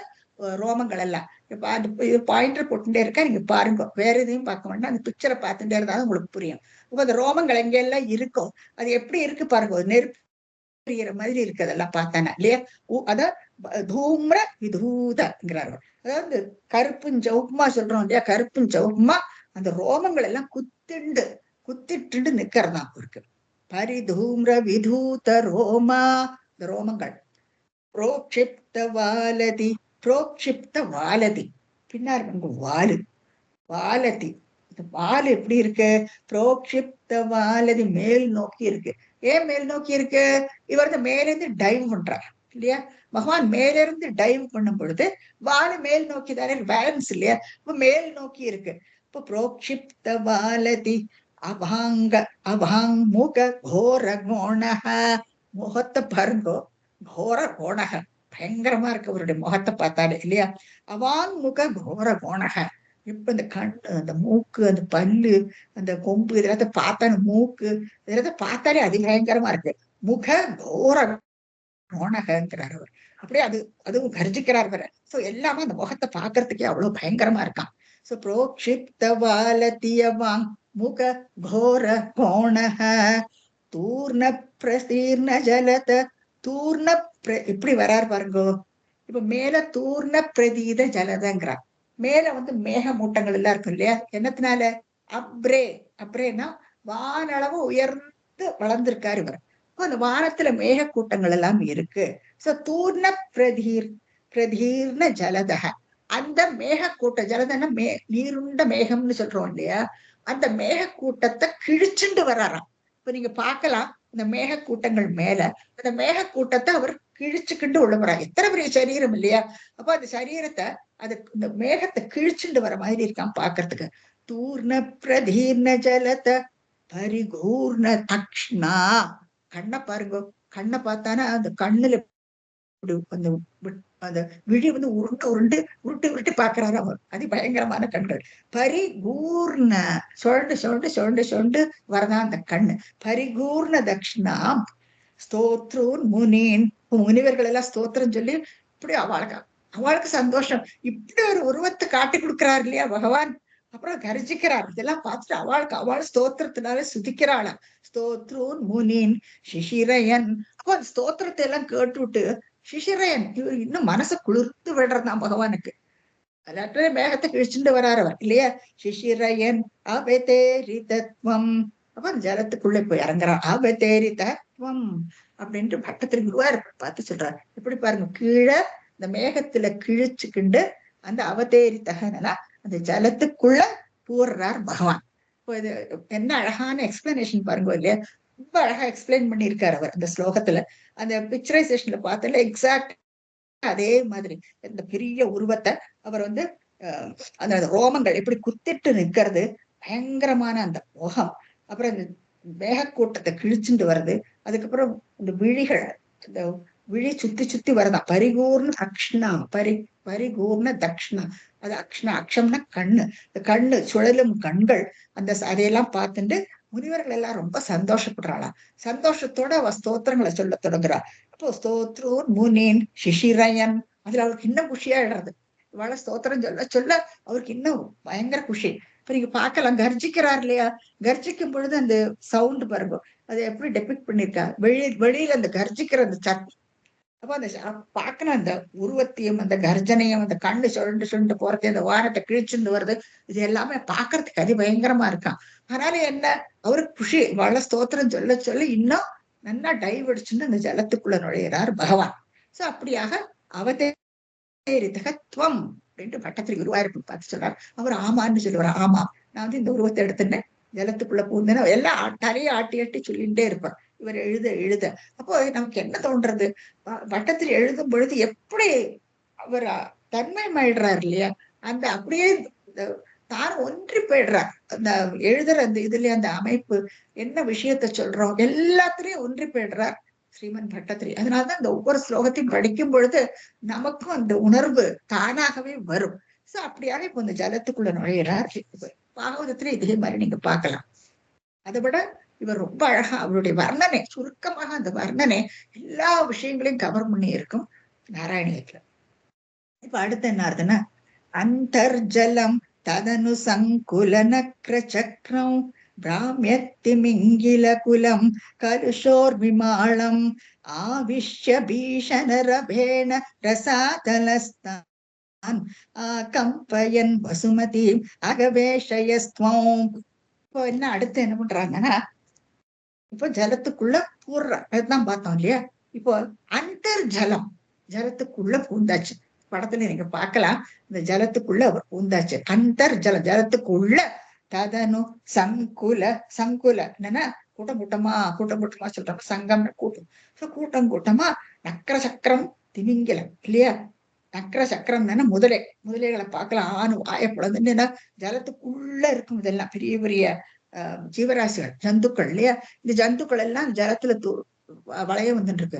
ரோமங்கள் எல்லாம். இப்ப அது பாயிண்டர் போட்டுட்டே இருக்கா, நீங்க பாருங்க, வேற எதையும் பார்க்க வேண்டாம், அந்த பிக்சரை பார்த்துட்டே இருந்தாலும் உங்களுக்கு புரியும். இப்ப அந்த ரோமங்கள் எங்கெல்லாம் இருக்கும் அது எப்படி இருக்கு பாருங்க, நெருப்பு மாதிரி இருக்கு அதெல்லாம் பார்த்தானா இல்லையா? அத தூம்ர விதூதங்கிறாரு. அதாவது கருப்பும் சவுப்புமா சொல்றோம் இல்லையா? கருப்பும் சவுப்புமா அந்த ரோமங்கள் எல்லாம் குத்திட்டு நிக்கிறதா இருக்கு. பரிதூம்ர விதூத ரோமா, இந்த ரோமங்கள். புரோக்ஷிப்த வாலதி, புரோக்ஷிப்த வாலதி பின்னாடி வாலு, வாலதி. வால் எப்படி இருக்கு? புரோக்ஷிப்த வாலதி மேல் நோக்கி இருக்கு. ஏன் மேல் நோக்கி இருக்கு? இவர் மேலிருந்து டைவ் பண்றார் இல்லையா? பகவான் மேலிருந்து டைவ் பண்ணும் பொழுது வாலு மேல் நோக்கி தானே பேலன்ஸ் இல்லையா? இப்ப மேல் நோக்கி இருக்கு. இப்ப புரோக்ஷிப்த வாலதி அபாங்க அபாங் முக கோர கோணக. முகத்தை பாருங்கோ, கோர கோணக பயங்கரமா இருக்கு அவருடைய முகத்தை பார்த்தாலே இல்லையா? அவாங் முக கோர கோணக. இப்ப இந்த கண், அந்த மூக்கு, அந்த பல்லு, அந்த கொம்பு, இதெல்லாம் பார்த்தா மூக்கு இதெல்லாம் பார்த்தாலே அதிபயங்கரமா இருக்கு. முக கோர கோணகங்கிறார் அவர். அப்படியே அதுவும் கர்ஜிக்கிறார் வர. சோ எல்லாமே அந்த முகத்தை பாக்குறதுக்கே அவ்வளவு பயங்கரமா இருக்கான். சோ புரோக்ஷிப்த வாலதியவாங் முக கோர கோணக தூர்ண பிரசீர்ண ஜலத. தூர்ண இப்படி வரார் பாருங்கோ. இப்ப மேல தூர்ண பிரதீத ஜலதங்கிறார். மேல மேகமூட்டங்கள் எல்லாம் இருக்கும் இல்லையா? என்னத்தினால? அப்ரே, அப்ரேனா வானளவு உயர்ந்து வளர்ந்திருக்காரு இவர். அந்த வானத்துல மேகக்கூட்டங்கள் எல்லாம் இருக்கு. சோ தூர்ண பிரதீர்ண ஜலதக. அந்த மேகக்கூட்ட, ஜலதன நீருண்ட மேகம்னு சொல்றோம் இல்லையா? அந்த மேகக்கூட்டத்தை கிழிச்சுண்டு வர்றாராம். இப்ப நீங்க பார்க்கலாம், இந்த மேகக்கூட்டங்கள் மேல அந்த மேகக்கூட்டத்தை அவர் கிழிச்சுக்கிண்டு உள்ள வர்றார். எத்தனை பெரிய சரீரம் இல்லையா? அப்ப அந்த சரீரத்தை அது இந்த மேகத்தை கிழிச்சுண்டு வர மாதிரி இருக்கான் பாக்குறதுக்கு. தூர்ண பிரதீர்ண ஜலத பரிகூர்ண தக்ஷ்ணா. கண்ணை பாருங்க, கண்ணை பார்த்தானா அந்த கண்ணுல அந்த விழி உருண்டு உருண்டு உருட்டி உருட்டி பாக்குறாரு அவர். அது பயங்கரமான கண்கள். பரிகூர்ண சுழண்டு சுழண்டு சுழண்டு சுழண்டு வரதான் அந்த கண்ணு. பரிகூர்ண தக்ஷிணாம் ஸ்தோத்ரூன் முனீன். முனிவர்கள் எல்லாம் ஸ்தோத்திரம் சொல்லி இப்படி அவளுக்கு சந்தோஷம். இப்படி ஒரு உருவத்தை காட்டி கொடுக்கிறார் இல்லையா பகவான்? அப்புறம் கரிஜிக்கிறார். இதெல்லாம் பார்த்துட்டு அவள் ஸ்தோத்திரத்தினால சுதிக்கிறாளா. ஸ்தோத்ரூன் முனீன் சிசிரயன். அப்போ அந்த ஸ்தோத்திரத்தை எல்லாம் கேட்டுவிட்டு சிசிரயன் இவர் இன்னும் மனசை குளிர்த்து விடுறதான் பகவானுக்கு. அல்லாட்ட மேகத்தை கிழிச்சுட்டு வராறவர் இல்லையா? சிசிரயன் அவதேரிதத்வம். அப்ப அந்த ஜலத்துக்குள்ளே போய் இறங்குறார். அவதேரிதத்வம் அப்படின்ட்டு பட்டத்திற்கு குருவார் பார்த்து சொல்றாரு. எப்படி பாருங்க, கீழே இந்த மேகத்துல கிழிச்சுக்கிண்டு அந்த அவதேரித்தகனா அந்த ஜலத்துக்குள்ள பூர்றார் பகவான். இப்போ இது என்ன அழகான எக்ஸ்பிளனேஷன் பாருங்க இல்லையா? ரொம்ப அழகா எக்ஸ்பிளைன் பண்ணியிருக்காரு அவர் அந்த ஸ்லோகத்துல. அந்த பிக்சரைசேஷன்ல பார்த்தால எக்ஸாக்ட் அதே மாதிரி இந்த பெரிய உருவத்தை அவர் வந்து அந்த ரோமங்கள் எப்படி குத்திட்டு நிற்கிறது, பயங்கரமான அந்த முகம், அப்புறம் இந்த மேகக்கூட்டத்தை கிழிச்சுட்டு வருது, அதுக்கப்புறம் இந்த விழிகள், இந்த விழி சுத்தி சுத்தி வருதான், பரிபூர்ண அக்ஷ்ணா, பரிபூர்ண தக்ஷ்ணா, அது அக்ஷ்ணா, அக்ஷம்னா கண்ணு, இந்த கண்ணு சுழலும் கண்கள், அந்த அதையெல்லாம் பார்த்துட்டு முனிவர்கள் எல்லாம் ரொம்ப சந்தோஷப்படுறாளாம். சந்தோஷத்தோட அவ ஸ்தோத்திரங்களை சொல்ல தொடங்குறா. அப்போ ஸ்தோத்ரூர் முனின் சிஷிரயன், அதுல அவருக்கு இன்னும் குஷியாயிடுறது. இவாள ஸ்தோத்திரம் சொல்ல சொல்ல அவருக்கு இன்னும் பயங்கர குஷி. இப்ப நீங்க பார்க்கலாம், கர்ஜிக்கிறார் இல்லையா, கர்ஜிக்கும் பொழுது அந்த சவுண்ட் பாருங்க, அதை எப்படி டெபிக் பண்ணிருக்கா, வெளியில அந்த கர்ஜிக்கிற அந்த சத்தம், அப்ப அந்த பார்க்கணும் அந்த உருவத்தையும் அந்த கர்ஜனையும் அந்த கண்ணு சுழண்டு சுழண்டு போறது, அந்த வானத்தை கிழிச்சுண்டு வருது, இது எல்லாமே பாக்குறதுக்கு அதிபயங்கரமா இருக்கான். ஆனாலும் என்ன, அவருக்கு குஷி, வள ஸ்தோத்திரம் சொல்ல சொல்ல இன்னும் நல்லா டைவ் அடிச்சுட்டு அந்த ஜலத்துக்குள்ள நுழையிறார் பகவான். சோ அப்படியாக அவதேரிதகத்வம் அப்படின்ட்டு பட்டத்திரி குருவாயூரப்பன் பார்த்து சொல்றாரு. அவர் ஆமான்னு சொல்லுவார். ஆமா, நான் வந்து இந்த உருவத்தை எடுத்துட்டேன், ஜலத்துக்குள்ள பூந்தேன்னு எல்லாம் தலையை ஆட்டி ஆட்டி சொல்லிட்டே இருப்பார் இவர் எழுத எழுத. அப்போ நமக்கு என்ன தோன்றது, வட்டத்தில் எழுதும் பொழுது எப்படி அவர் தன்மயமாயிடுறாரு இல்லையா, அந்த அப்படியே தான் ஒன்றி போயிடுறார். அந்த எழுதுற அந்த இதுல அந்த அமைப்பு, என்ன விஷயத்த சொல்றோம் எல்லாத்திலையும் ஒன்றி போயிடுறார் ஸ்ரீமன் பட்டத்திரி. அதனாலதான் இந்த ஒவ்வொரு ஸ்லோகத்தையும் படிக்கும் பொழுது நமக்கும் அந்த உணர்வு தானாகவே வரும். சோ அப்படியாக இப்ப இந்த ஜலத்துக்குள்ள நுழையிறார். பாகவதத்துல இதே மாதிரி நீங்க பார்க்கலாம். அதை விட இவர் ரொம்ப அழகா அவருடைய வர்ணனை, சுருக்கமாக அந்த வர்ணனை எல்லா விஷயங்களையும் கவர் பண்ணி இருக்கும் நாராயணியத்துல. இப்ப அடுத்து என்ன ஆகுதுன்னா, அந்தர்ஜலம் ததனு சங்குல நக்ர சக்கரம் பிராமியத்திமிங்கில குலம் கலுஷோர் விமாளம் ஆவிஷ்ய பீஷணரபேண ரசாதலஸ்தான் கம்பயன் வசுமதி அகவேஷயஸ்துவம். இப்போ என்ன அடுத்து என்ன பண்றாங்கன்னா, இப்போ ஜலத்துக்குள்ள பூர்றதான் பார்த்தோம் இல்லையா. இப்போ அந்தர் ஜலம், ஜலத்துக்குள்ள பூந்தாச்சு. படத்துல நீங்க பார்க்கலாம், இந்த ஜலத்துக்குள்ள அவர் பூந்தாச்சு. அந்தர் ஜலம், ஜலத்துக்குள்ள ததனு சங்குல, சங்குல என்னன்னா கூட்டம் கூட்டமா, கூட்டம் கூட்டமா சொல்றாங்க, சங்கம்னு கூட்டம். சோ கூட்டம் கூட்டமா நக்கர சக்கரம் திமிங்கலம் இல்லையா, நக்கர சக்கரம் தானே முதலை, முதலைகளை பார்க்கலாம், ஆணு வாய பிளந்துன்னா ஜலத்துக்குள்ள இருக்கும். இதெல்லாம் பெரிய பெரிய ஜீவராசிகள், ஜந்துக்கள் இல்லையா. இந்த ஜந்துக்கள் எல்லாம் ஜலத்துல வளைய வந்துட்டு இருக்கு.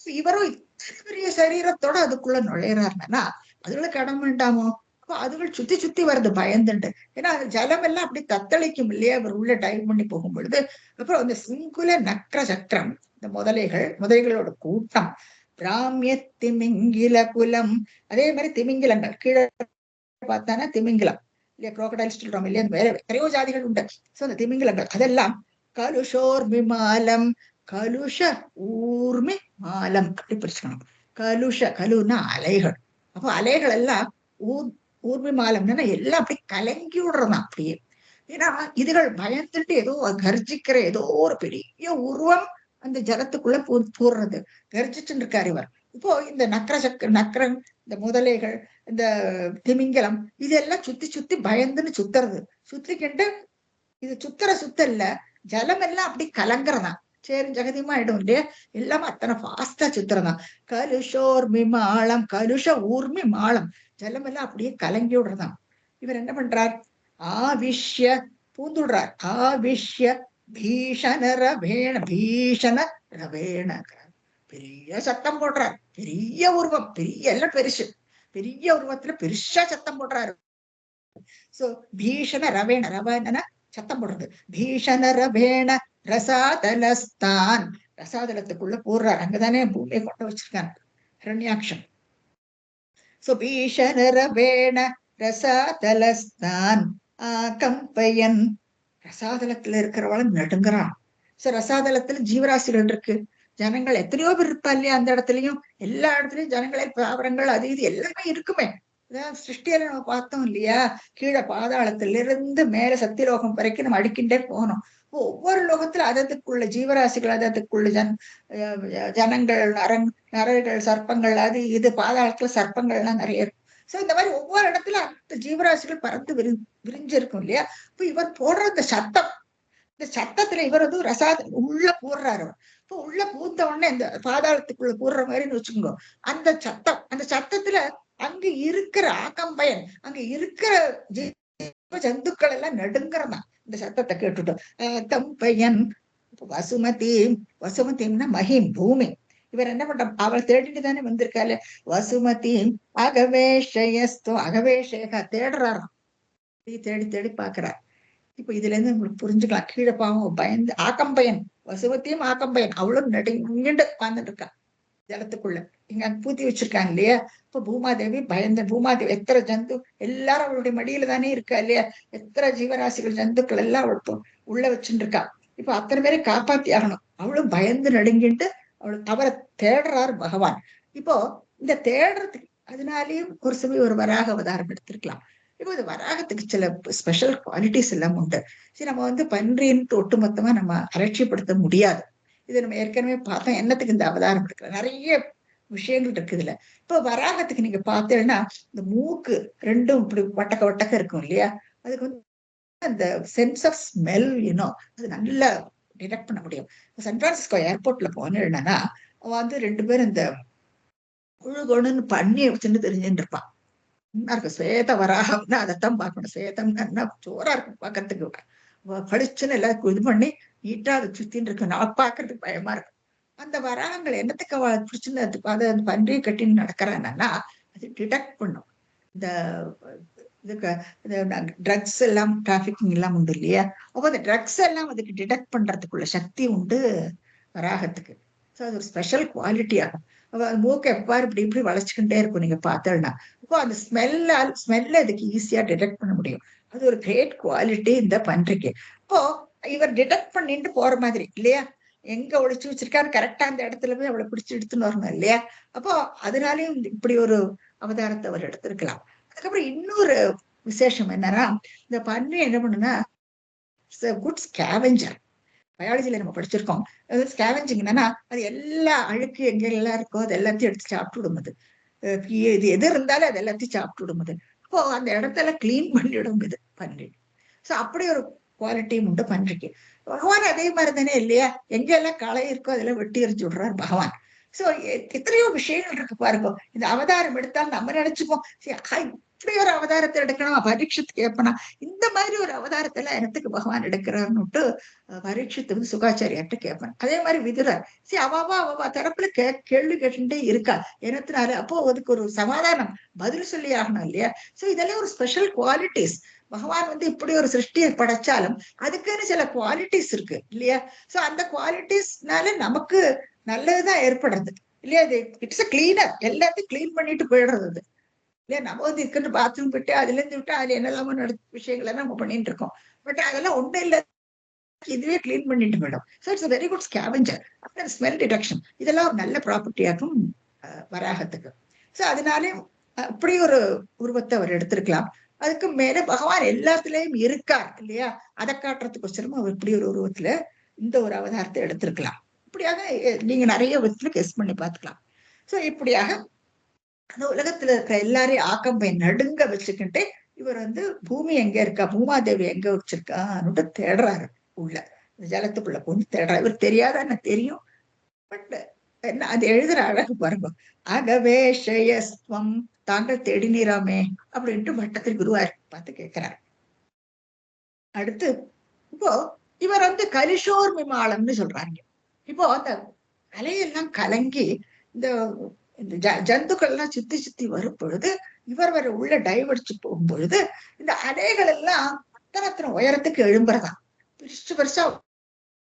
இவரும் இத்தனை பெரிய சரீரத்தோட அதுக்குள்ள நுழையிறாருன்னா அதுகளுக்கு இடம் வேண்டாமோ. அப்போ அதுகள் சுத்தி சுத்தி வருது பயந்துட்டு. ஏன்னா அது ஜலம் எல்லாம் அப்படி தத்தளிக்கும் இல்லையா அவர் உள்ள டைவ் பண்ணி போகும் பொழுது. அப்புறம் அந்த சிங்குல நக்கர சக்கரம், இந்த முதலைகள், முதலைகளோட கூட்டம், பிராமிய திமிங்கில குலம், அதே மாதிரி திமிங்கிலங்கள் கீழே பார்த்தானா திமிங்கிலம் இல்லையா, குரோக்கடைல் சொல்றோம் இல்லையா, வேற எத்தனையோ ஜாதிகள் உண்டு. சோ அந்த திமிங்கிலங்கள் அதெல்லாம் கலுஷோர் விமாலம், கலுஷ ஊர்மி மாலம் அப்படி பிரிச்சுக்கணும். கலுஷ, கலுன்னா அலைகள், அப்போ அலைகள் எல்லாம் ஊர்மி மாலம்னா எல்லாம் அப்படி கலங்கி விடுறதான் அப்படியே. ஏன்னா இதுகள் பயந்துட்டு ஏதோ கர்ஜிக்கிற ஏதோ ஒரு பெரிய உருவம் அந்த ஜலத்துக்குள்ள பூர்றது, கர்ஜிச்சுட்டு இருக்காரு இவர். இப்போ இந்த நக்கரம், இந்த முதலைகள், இந்த திமிங்கலம், இதெல்லாம் சுத்தி சுத்தி பயந்துன்னு சுத்துறது, சுத்திக்கிட்டு இது சுத்துற சுத்தல்ல, ஜலம் எல்லாம் அப்படி கலங்குறதான், சரி ஜெகதியமா ஆயிடும் இல்லையா, எல்லாமே அத்தனை ஃபாஸ்டா சுத்துறதான். கலுஷோர் மிமாளம், கலுஷ ஊர்மி மாளம், ஜலம் எல்லாம் அப்படியே கலங்கி விடுறதான். இவர் என்ன பண்றார், ஆவிஷ்ய பூந்துடுறார், ஆவிஷ்ய பீஷண ரவேண, பீஷண ரவேண, பெரிய சத்தம் போடுறார், பெரிய உருவம், பெரிய எல்லாம் பெருசு, பெரிய உருவத்துல பெருசா சத்தம் போடுறாரு. சோ பீஷண ரவேண, ரவன சத்தம் போடுறது, பீஷண ரவேண ரசாதலஸ்தான், ரசாதலத்துக்குள்ள போடுறார். அங்கதானே பூமியை கொண்டு வச்சிருக்காங்க ஹிரண்யாக்ஷன். சோ பீஷண ரவேண ரசாதலஸ்தான் கம்பயன், ரசாதலத்துல இருக்கிறவளும் நடுங்குறான். சோ ரசாதலத்துல ஜீவராசிகள் இருக்கு, ஜனங்கள் எத்தனையோ பேர் இருப்பா இல்லையா அந்த இடத்துலயும், எல்லா இடத்துலயும் ஜனங்களே, தாவரங்கள், அது இது எல்லாமே இருக்குமே. அதான் சிருஷ்டியில நம்ம பார்த்தோம் இல்லையா, கீழே பாதாளத்துல இருந்து மேல சத்தியலோகம் வரைக்கும் நம்ம அடிக்கின்றே போகணும். ஒவ்வொரு லோகத்துல அததுக்குள்ள ஜீவராசிகள், அததுக்குள்ள ஜனங்கள், நரர்கள், சர்ப்பங்கள், அது இது பாதாளத்துல சர்ப்பங்கள் எல்லாம் நிறைய இருக்கும். சோ இந்த மாதிரி ஒவ்வொரு இடத்துல அந்த ஜீவராசிகள் பறந்து விரிஞ்சிருக்கும் இல்லையா. இப்ப இவர் போடுற அந்த சத்தம், இந்த சத்தத்துல இவர் வந்து உள்ள பூர்றாரு. இப்போ உள்ள பூந்த உடனே இந்த பாதாளத்துக்குள்ள பூர்ற மாதிரின்னு வச்சுக்கோங்க. அந்த சத்தத்துல அங்க இருக்கிற ஆக்கம்பயன், அங்க இருக்கிற ஜந்துக்கள் எல்லாம் நடுங்கிறதான் இந்த சத்தத்தை கேட்டுட்டோம். தம்பையன் வசுமதி, வசுமதினா மகிம் பூமி. இவர் என்ன பண்ற, அவள் தேடிட்டு தானே வந்திருக்காரு. வசுமதி அகவேஷயஸ்தோ, அகவேஷேகா தேடுறாராம். தேடி தேடி பாக்குறார். இப்ப இதுல இருந்து உங்களுக்கு புரிஞ்சுக்கலாம். கீழே பாவம் பயந்து ஆக்கம்பயன், வசுமத்தியும் ஆக்கம்பயன் அவளும் நடுங்கிட்டு உட்கார்ந்துட்டு இருக்கா ஜலத்துக்குள்ள. இங்க பூத்தி வச்சிருக்காங்க இல்லையா. இப்ப பூமாதேவி பயந்த, பூமாதேவி எத்தனை ஜந்து எல்லாரும் அவளுடைய மடியில தானே இருக்கா இல்லையா. எத்தனை ஜீவராசிகள் ஜந்துக்கள் எல்லாம் அவள் உள்ள வச்சுட்டு இருக்கா. இப்ப அத்தனை பேரை காப்பாத்தி ஆகணும். அவளும் பயந்து நடுங்கிட்டு அவரை தேடுறாரு பகவான். இப்போ இந்த தேடுறதுக்கு அதனாலேயும் ஒரு சமயம் ஒரு வராக அவதாரம் எடுத்திருக்கலாம். இப்போ இந்த வராகத்துக்கு சில ஸ்பெஷல் குவாலிட்டிஸ் எல்லாம் உண்டு. சரி, நம்ம வந்து பன்றின்ட்டு ஒட்டுமொத்தமா நம்ம அலட்சியப்படுத்த முடியாது. இது நம்ம ஏற்கனவே பார்த்தோம். என்னத்துக்கு இந்த அவதாரம் எடுக்கிற நிறைய விஷயங்கள் இருக்கு இதுல. இப்போ வராகத்துக்கு நீங்க பார்த்தேன்னா இந்த மூக்கு ரெண்டும் இப்படி வட்டக்க வட்டக்க இருக்கும் இல்லையா. அதுக்கு வந்து அந்த சென்ஸ் ஆஃப் ஸ்மெல் அது நல்லா டிடெக்ட் பண்ண முடியும். சான் பிரான்சிஸ்கோ ஏர்போர்ட்ல போனேன்னா அவன் வந்து 2 பேரும் இந்த குழுகொணுன்னு பண்ணியை வச்சுன்னு தெரிஞ்சுட்டு இருப்பான். இருக்கும் ஸ்வேத வராகம்னா அதைத்தான் பார்க்கணும். ஸ்வேதம்னா சோரா இருக்கும் பார்க்கறதுக்கு. பளிச்சுன்னு எல்லாம் இது பண்ணி நீட்டா அதை சுத்தின்னு இருக்கு. நான் பார்க்கறதுக்கு பயமா இருக்கும். அந்த வராகங்கள் என்னத்துக்கு அவள் பிடிச்சுன்னு அதை அந்த பன்றியை கட்டின்னு நடக்கிறான்னா அது டிடெக்ட் பண்ணும். இந்த இதுக்கு ட்ரக்ஸ் எல்லாம் டிராபிகிங் எல்லாம் உண்டு இல்லையா. அப்போ அந்த ட்ரக்ஸ் எல்லாம் அதுக்கு டிடெக்ட் பண்றதுக்குள்ள சக்தி உண்டு வராகத்துக்கு. ஸோ அது ஒரு ஸ்பெஷல் குவாலிட்டி ஆகும். மூக்கை எப்பாரு இப்படி இப்படி வளைச்சுக்கிட்டே இருக்கும் நீங்க பார்த்தோம்னா. இப்போ அந்த ஸ்மெல்ல இதுக்கு ஈஸியா டிடெக்ட் பண்ண முடியும். அது ஒரு கிரேட் குவாலிட்டி இந்த பன்றிக்கு. இப்போ இவர் டிடெக்ட் பண்ணிட்டு போற மாதிரி இல்லையா. எங்க ஒழிச்சு வச்சிருக்காரு கரெக்டா அந்த இடத்துல போய் அவளை பிடிச்சு எடுத்துன்னு வரணும் இல்லையா. அப்போ அதனாலயும் இப்படி ஒரு அவதாரத்தை அவர் எடுத்திருக்கலாம். அதுக்கப்புறம் இன்னொரு விசேஷம் என்னன்னா, இந்த பன்றி என்ன பண்ணுன்னா குட் ஸ்கேவெஞ்சர். பயாலஜில நம்ம படிச்சிருக்கோம். ஸ்கேவெஞ்சிங் என்னன்னா அது எல்லா அழுக்கு எங்க எல்லாம் இருக்கோ அது எல்லாத்தையும் எடுத்து சாப்பிட்டு விடும்போது, இது எது இருந்தாலும் அது எல்லாத்தையும் சாப்பிட்டு விடும்போது, அப்போ அந்த இடத்துல கிளீன் பண்ணிவிடும் இது பன்றி. சோ அப்படி ஒரு குவாலிட்டியும் உண்டு பன்றிக்கு. பகவான் அதே மாதிரி தானே இல்லையா. எங்க எல்லாம் களை இருக்கோ அதெல்லாம் வெட்டி எறிஞ்சு விடுறாரு பகவான். சோ எத்தனையோ விஷயங்கள் இருக்கு பாருங்க. இந்த அவதாரம் எடுத்தால் நம்ம நினைச்சுப்போம் இப்படி ஒரு அவதாரத்தை எடுக்கணும். பரீட்சத்துக்கு கேட்பனா இந்த மாதிரி ஒரு அவதாரத்தை எல்லாம் எனத்துக்கு பகவான் எடுக்கிறாருன்னுட்டு பரீட்சத்து வந்து சுகாச்சாரியார்ட்ட கேட்பேன். அதே மாதிரி விதுரர் அவ தரப்புல கேள்வி கேட்டுட்டே இருக்கா எனத்தினால. அப்போ அதுக்கு ஒரு சமாதானம் பதில் சொல்லி ஆகணும் இல்லையா. சோ இதெல்லாம் ஒரு ஸ்பெஷல் குவாலிட்டிஸ். பகவான் வந்து இப்படி ஒரு சிருஷ்டியை படைச்சாலும் அதுக்குன்னு சில குவாலிட்டிஸ் இருக்கு இல்லையா. சோ அந்த குவாலிட்டிஸ்னால நமக்கு நல்லதுதான் ஏற்படுறது இல்லையா. இது இட்ஸ் அ கிளீனர். எல்லாத்தையும் கிளீன் பண்ணிட்டு போயிடுறது அது இல்லையா. நம்ம வந்து இருக்குன்னு பாத்ரூம் போயிட்டு அதுல இருந்து விட்டு அதுல என்னெல்லாமோ விஷயங்கள் எல்லாம் நம்ம பண்ணிட்டு இருக்கோம். பட் அதெல்லாம் ஒண்ணும் இல்லை, இதுவே கிளீன் பண்ணிட்டு போயிடும். So it's very good scavenger. அப்புறம் ஸ்மெல் டிடெக்ஷன் இதெல்லாம் ஒரு நல்ல ப்ராப்பர்ட்டியாகும் வராகத்துக்கு. ஸோ அதனாலே அப்படி ஒரு உருவத்தை அவர் எடுத்திருக்கலாம். அதுக்கு மேல பகவான் எல்லாத்துலயும் இருக்கார் இல்லையா. அதை காட்டுறதுக்கோசரமா அவர் இப்படி ஒரு உருவத்துல இந்த ஒரு அவதாரத்தை எடுத்திருக்கலாம். இப்படியாக நீங்க நிறைய விதத்துல கெஸ் பண்ணி பார்த்துக்கலாம். ஸோ இப்படியாக அந்த உலகத்துல இருக்க எல்லாரையும் ஆக்கம்பை நடுங்க வச்சுக்கிட்டு இவர் வந்து பூமி எங்க இருக்கா, பூமாதேவி எங்க வச்சிருக்கான்னு தேடுறாரு. உள்ள ஜலத்துக்குள்ள கொண்டு தேடுறாரு. இவர் தெரியாதா என்ன தெரியும். பட் என்ன அது எழுதுற அழகு பாருங்க. அகவேஷயஸ்வம் தாங்கள் தேடினீராமே அப்படின்ட்டு பட்டத்தில் குருவார் பார்த்து கேட்கிறார். அடுத்து இப்போ இவர் வந்து கலிஷோர் விமானம்னு சொல்றாங்க. இப்போ அந்த அலையெல்லாம் கலங்கி இந்த ஜந்துக்கள் எல்லாம் சுத்தி சுத்தி வரும் பொழுது இவர் வர உள்ள டைவடிச்சு போகும் பொழுது இந்த அலைகள் எல்லாம் அத்தனை உயரத்துக்கு எழும்புறதா. பெருசு பெருசா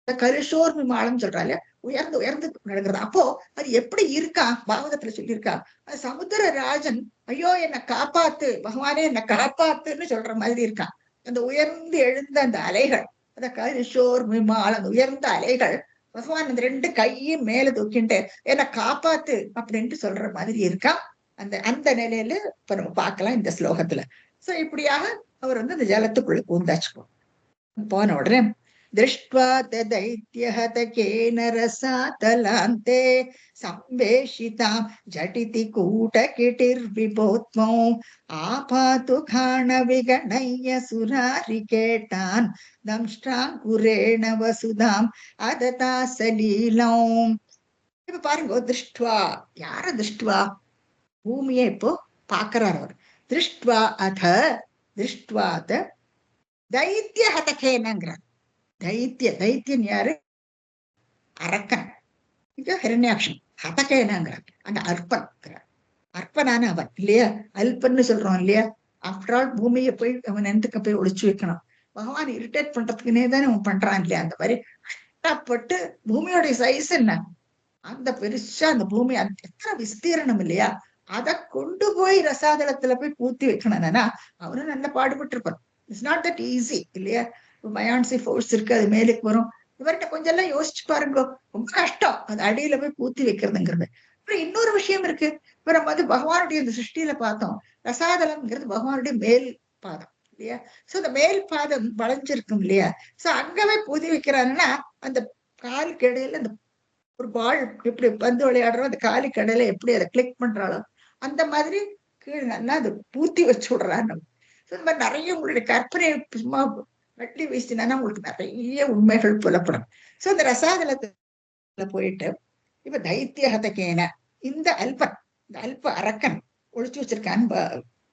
கலிஷோர் விமானம் சொல்றாங்க. உயர்ந்து உயர்ந்து நடக்கிறது. அப்போ அது எப்படி இருக்கா பாகவதத்துல சொல்லியிருக்கா. அது சமுத்திரராஜன் ஐயோ என்னை காப்பாத்து பகவானே என்னை காப்பாத்துன்னு சொல்ற மாதிரி இருக்கான். அந்த உயர்ந்து எழுந்த அந்த அலைகள், அந்த கலிஷோர் விமானம், அந்த உயர்ந்த அலைகள் பகவான் அந்த 2 கையும் மேல தூக்கிட்டு என்னை காப்பாத்து அப்படின்ட்டு சொல்ற மாதிரி இருக்கா. அந்த நிலையில இப்ப நம்ம பார்க்கலாம் இந்த ஸ்லோகத்துல. சோ இப்படியாக அவர் வந்து அந்த ஜலத்துக்குள்ள பூந்தாச்சு. போன உடனே திருஷ்ட்வா தைத்யஹதகேன ரசாதலாந்தே சம்வேஷிதாம் ஜடிதி கூடகிட்டிர்விபோத்மோ ஆபாது காண விகணய்ய சுராரிகேட்டான் தம்ஷ்டாங்குரேண வசுதாம் அததா சலீலம். இப்ப பாருங்க, திருஷ்டுவா, யார திருஷ்டுவா? பூமியை இப்போ பாக்குறார் அவர். திருஷ்டுவா அத திருஷ்டுவாத தைத்திய ஹதகேனங்கிறார். தைத்தியன் யாரு? அரக்கன். இங்க ஹிரண்யாக்ஷன். ஹதகேனங்கிறார் அந்த அற்பன். அற்பனான அவன் இல்லையா, அல்பன்னு சொல்றோம் இல்லையா. ஆஃப்டர் ஆல் பூமியை போய் அவன் எந்தக்க போய் ஒளிச்சு வைக்கணும். பகவான் இரிட்டேட் பண்றதுக்குன்னே தானே அவன் பண்றான் இல்லையா. அந்த மாதிரி கஷ்டப்பட்டு, பூமியோடைய சைஸ் என்ன, அந்த பெருசா அந்த பூமி எத்தனை விஸ்தீரணம் இல்லையா, அதை கொண்டு போய் ரசாதலத்துல போய் பூத்தி வைக்கணும்னா அவனும் நல்ல பாடுபட்டு இருப்பான். இட்ஸ் நாட் தட் ஈஸி இல்லையா. பயான்சி ஃபோர்ஸ் இருக்கு, அது மேலுக்கு வரும். இவர்கிட்ட கொஞ்சம் எல்லாம் யோசிச்சு பாருங்க, ரொம்ப கஷ்டம் அது அடியில போய் பூத்தி வைக்கிறதுங்கிறது. அப்புறம் இன்னொரு விஷயம் இருக்கு. இப்ப நம்ம பகவானுடைய இந்த சிருஷ்டியில பார்த்தோம், ரசாதலம்ங்கிறது பகவானுடைய மேல் பாதம் இல்லையா. சோ இந்த மேல் பாதம் வளைஞ்சிருக்கும் இல்லையா. சோ அங்கவே பூதி வைக்கிறாங்கன்னா அந்த காலுக்கு இடையில அந்த ஒரு பால் எப்படி பந்து விளையாடுறோம், அந்த காலுக்கு இடையில எப்படி அதை கிளிக் பண்றாளோ அந்த மாதிரி கீழே நல்லா அதை பூத்தி வச்சு விடுறாரு. இந்த மாதிரி நிறைய உங்களுடைய கற்பனை சும்மா வட்டி வீசினா உங்களுக்கு நிறைய உண்மைகள் புலப்படும். சோ இந்த ரசாதலத்துல போயிட்டு இப்ப தைத்தியஹதகேன இந்த அல்பன், இந்த அல்ப அரக்கன் ஒழிச்சு வச்சிருக்கான்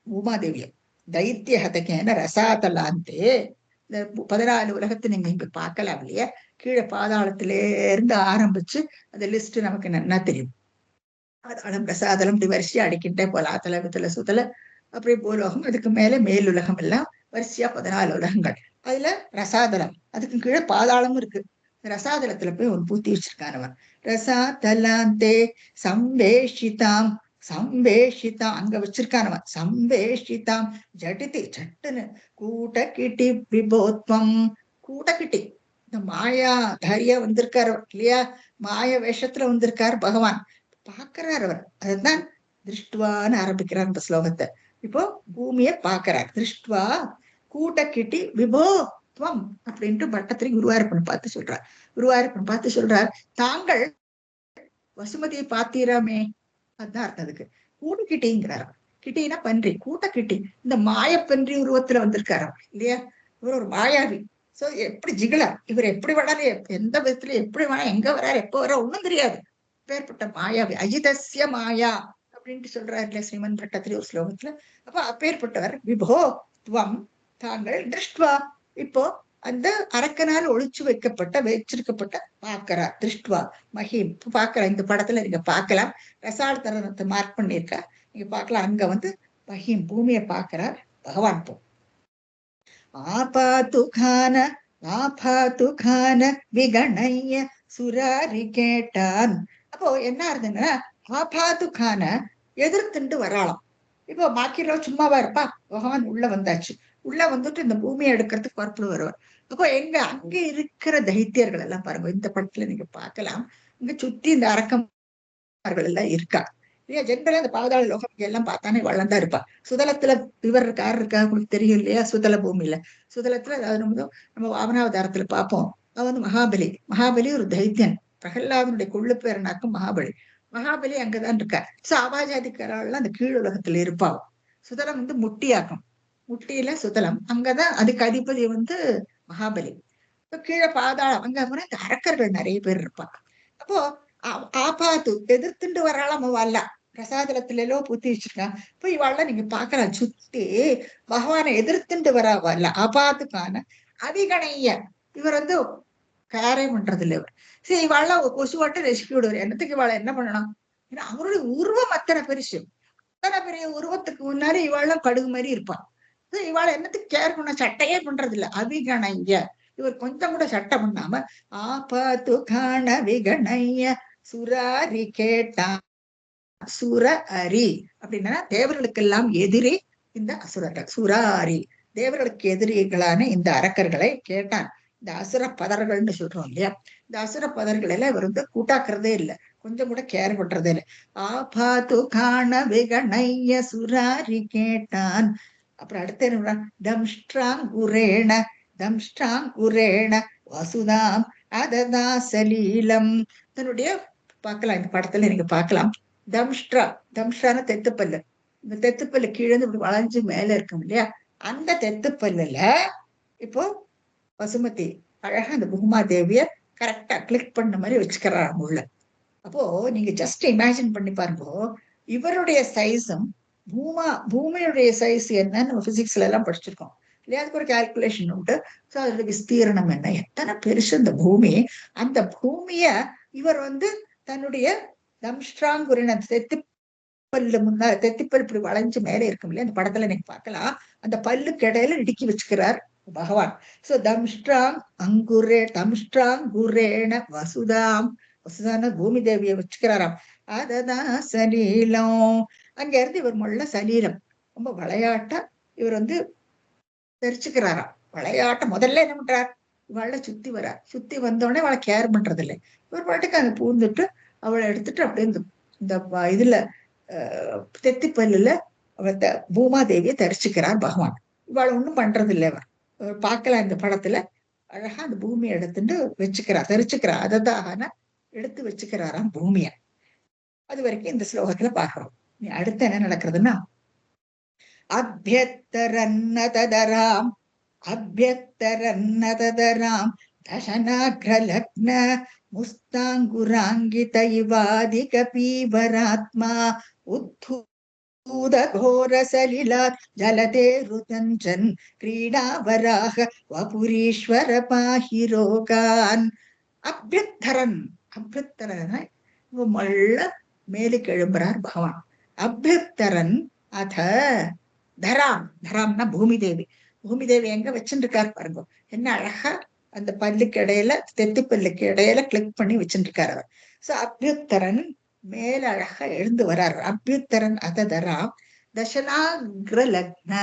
உமாதேவிய. தைத்தியஹதகேன ரசாதலாந்தே, இந்த 14 உலகத்தை நீங்க இங்க பார்க்கலாம் இல்லையா. கீழே பாதாளத்திலே இருந்து ஆரம்பிச்சு அந்த லிஸ்ட் நமக்கு நல்லா தெரியும். பாதாளம், ரசாதலம், இப்படி வரிசையா அடிக்கிட்டே போல, ஆத்தல வித்தல சுத்தல, அப்படியே பூலோகம், அதுக்கு மேல மேலுலகம் எல்லாம் வரிசையா 14 உலகங்கள். அதுல ரசாதலம், அதுக்கு கீழே பாதாளமும் இருக்கு. ரசாதலத்துல போய் ஒரு பூத்தி வச்சிருக்கானவன். ரசாதலாந்தே சம்வேஷிதாம், சம்வேஷிதாம் அங்க வச்சிருக்கானவன். சம்வேஷிதாம் ஜடிதி சட்டுன்னு கூட்டகிட்டி விபோத்வம். கூட்டகிட்டி இந்த மாயா தாரியா வந்திருக்காரு இல்லையா, மாய வேஷத்துல வந்திருக்காரு பகவான். பாக்குறார் அவர். அதுதான் திருஷ்டுவான்னு ஆரம்பிக்கிறார் இந்த ஸ்லோகத்தை. இப்போ பூமியை பாக்குறார். திருஷ்டுவா கூட்டகிட்டி விபோத்வம் அப்படின்ட்டு பட்டத்திரி குருவாயூரப்பன் பார்த்து சொல்றார். குருவாயூரப்பன் பார்த்து சொல்றார், தாங்கள் வசுமதியை பார்த்தீராமே, அதுதான் அர்த்தம் அதுக்கு. கூட்டுக்கிட்டிங்கிறார். கிட்டினா பன்றி, கூட்டக்கிட்டி. இந்த மாயப்பன்றி உருவத்துல வந்திருக்காரு இல்லையா. இவர் ஒரு மாயாவி. சோ எப்படி ஜிகலர், இவர் எப்படி வராரு, எந்த விதத்துல எப்படி வரா, எங்க வராரு, எப்ப வர ஒண்ணும் தெரியாது. பேர்பட்ட மாயாவி, அஜிதஸ்ய மாயா அப்படின்ட்டு சொல்றாரு இல்லையா ஸ்ரீமன் பட்டத்திரி ஒரு ஸ்லோகத்துல. அப்ப அப்பேற்பட்டவர். விபோ துவம் தாங்கள் திருஷ்டுவா, இப்போ அந்த அரக்கனால் ஒழிச்சு வச்சிருக்கப்பட்ட பாக்குறார். திருஷ்டுவா மஹீம் பாக்குற இந்த படத்துல நீங்க பார்க்கலாம். ரசாதலத்தை மார்க் பண்ணிருக்க நீங்க பார்க்கலாம். அங்க மஹீம் பூமியை பாக்குறார் பகவான். போ ஆபாது கான விகணய்ய சுராரி கேட்டான். அப்போ என்ன இருந்ததுன்னா, ஆபாது கான எதிர்த்துண்டு வராளாம். இப்போ மாக்கிரோ சும்மாவா இருப்பா, பகவான் உள்ள வந்தாச்சு. உள்ள வந்துட்டு இந்த பூமியை எடுக்கிறதுக்கு பரப்புல வருவார். அப்போ அங்க இருக்கிற தைத்தியர்கள் எல்லாம் பாருங்க, இந்த படத்துல நீங்க பார்க்கலாம். இங்க சுத்தி இந்த அரக்கர்கள் எல்லாம் இருக்கா இல்லையா. ஜென்ரலா இந்த பாதாள லோகம் எல்லாம் பார்த்தானே வளர்ந்தா இருப்பா. சுதலத்துல இவர் இருக்காரு இருக்கா உங்களுக்கு தெரியும் இல்லையா. சுதல பூமியில, சுதலத்துல நம்ம வாமனாவதாரத்துல பார்ப்போம். அவன் மகாபலி ஒரு தைத்தியன். பிரகல்லாதனுடைய கொள்ளு பேரனாக்கும் மகாபலி அங்கதான் இருக்கார். சோ அவாஜாதிக்காரெல்லாம் அந்த கீழ் உலகத்துல இருப்பாள். சுதலம் முட்டியாக்கும், முட்டியில சுதலம், அங்கதான் அதுக்கு அதிபதி மகாபலி. கீழே பாதாளம், அங்க போனா இந்த அரக்கர்கள் நிறைய பேர் இருப்பாங்க. அப்போ ஆபாத்து எதிர்த்துண்டு வராளாம் அல்ல, பிரசாதலத்திலோ புத்தி வச்சிருக்கான். இப்போ இவாள்லாம் நீங்க பாக்கலாம், சுத்தி பகவானை எதிர்த்துண்டு வராவல்ல. ஆபாத்துக்கான அவிகணைய இவர் கேரே பண்றது இல்லை. இவர் சரி இவாள்லாம் கொசுவாட்ட ரெஸ்கியூ விடுவார். என்னத்துக்கு இவாளை என்ன பண்ணணும், ஏன்னா அவருடைய உருவம் அத்தனை பெருசு. அத்தனை பெரிய உருவத்துக்கு முன்னாடி இவாள்லாம் கடுகு மாதிரி இருப்பான். இவாளை என்னத்துக்கு கேர் பண்ண, சட்டையே பண்றது இல்லை. அவிகணைய இவர் கொஞ்சம் கூட சட்டம் பண்ணாம ஆபாத்து காண விகணைய சுராரி கேட்டான். சுர அரி அப்படின்னா தேவர்களுக்கெல்லாம் எதிரி இந்த அசுரர்கள். சுராரி தேவர்களுக்கு எதிரிகளான இந்த அரக்கர்களை கேட்டான். இந்த அசுர பதர்கள்னு சொல்றோம் இல்லையா, இந்த அசுர பதர்கள் எல்லாம் இவர் கூட்டாக்குறதே இல்லை, கொஞ்சம் கூட கேர் பண்றதே இல்லை. ஆபாத்து காண விகணைய சுராரி கேட்டான். அப்புறம் அடுத்த என்ன, தம்ஷ்டாங்குரேண வசுதாம் அததா சலீலம். தன்னுடைய பார்க்கலாம், இந்த படத்துல நீங்க பார்க்கலாம், தம்ஷ்டான தெத்துப்பல்லு. இந்த தெத்துப்பல்லு கீழே இப்படி வளைஞ்சு மேல இருக்கும் இல்லையா, அந்த தெத்துப்பல்லுல இப்போ வசுமதி அழகா அந்த பூமாதேவிய கரெக்டா கிளிக் பண்ண மாதிரி வச்சுக்கிறாங்க உள்ள. அப்போ நீங்க ஜஸ்ட் இமேஜின் பண்ணி பாருங்க, இவருடைய சைஸும் பூமியுடைய சைஸ் என்னன்னு நம்ம பிசிக்ஸ்ல எல்லாம் படிச்சிருக்கோம் இல்லையா, அதுக்கு ஒரு கால்குலேஷன் உண்டு. ஸோ அதோட விஸ்தீரணம் என்ன, எத்தனை பெருசு இந்த பூமி. அந்த பூமிய இவர் தன்னுடைய தம்ஷ்டாங்குரின் தெத்திப்பல் இப்படி வளைஞ்சு மேலே இருக்கும் இல்லையா, அந்த படத்துல நீங்க பார்க்கலாம், அந்த பல்லுக்கு இடையில இடுக்கி வச்சுக்கிறார் பகவான். சோ தம்ஷ்டாங்குரேண வசுதான பூமி தேவியை வச்சுக்கிறாராம். அததான் சலீலம். அங்க இருந்து இவர் முள்ள சலீலம் ரொம்ப விளையாட்டா இவர் தெரிச்சுக்கிறாராம். விளையாட்ட முதல்ல என்ன பண்றார், இவளை சுத்தி வரார். சுத்தி வந்தோடனே அவளை கேர் பண்றது இல்லை. இவர் பாட்டுக்கு அங்க பூந்துட்டு அவளை எடுத்துட்டு அப்படியே இந்த இதுல தெத்திப்பல்லுல பூமாதேவியை தரிச்சுக்கிறார் பகவான். இவளை ஒண்ணும் பண்றது இல்லை. அவர் பார்க்கலாம் இந்த படத்துல, அழகா அந்த பூமியை எடுத்துட்டு தரிச்சுக்கிறார். அததான் எடுத்து வச்சுக்கிறாராம் பூமிய. அது வரைக்கும் இந்த ஸ்லோகத்துல பார்க்கிறோம். நீ அடுத்து என்ன நடக்கிறதுன்னா, அபியத்தரன்னதராம் தசனாக்ரலக்ன முஸ்தாங்குராங்கித இவாதிக பீவராத்மா உத்தூத சலிலாத் ஜலதே ருதஞ்சன் கிரீடாவராக வபுரீஸ்வர பாஹிரோகான். அபியத்தரன் மள்ள மேலுக்கு எழும்புறார் பகவான். அபியத்தரன் அத தராம்னா பூமி தேவி. பூமி தேவி எங்க வச்சுருக்காரு பாருங்க, என்ன அழகா அந்த பல்லுக்கு இடையில தெத்தி பல்லுக்கு இடையில கிளிக் பண்ணி வச்சுருக்காரு அவர். சோ அபியுத்தரன் மேல அழகா எழுந்து வர்றாரு. அபியுத்தரன் அத தராம் தசனாக்ர லக்ன,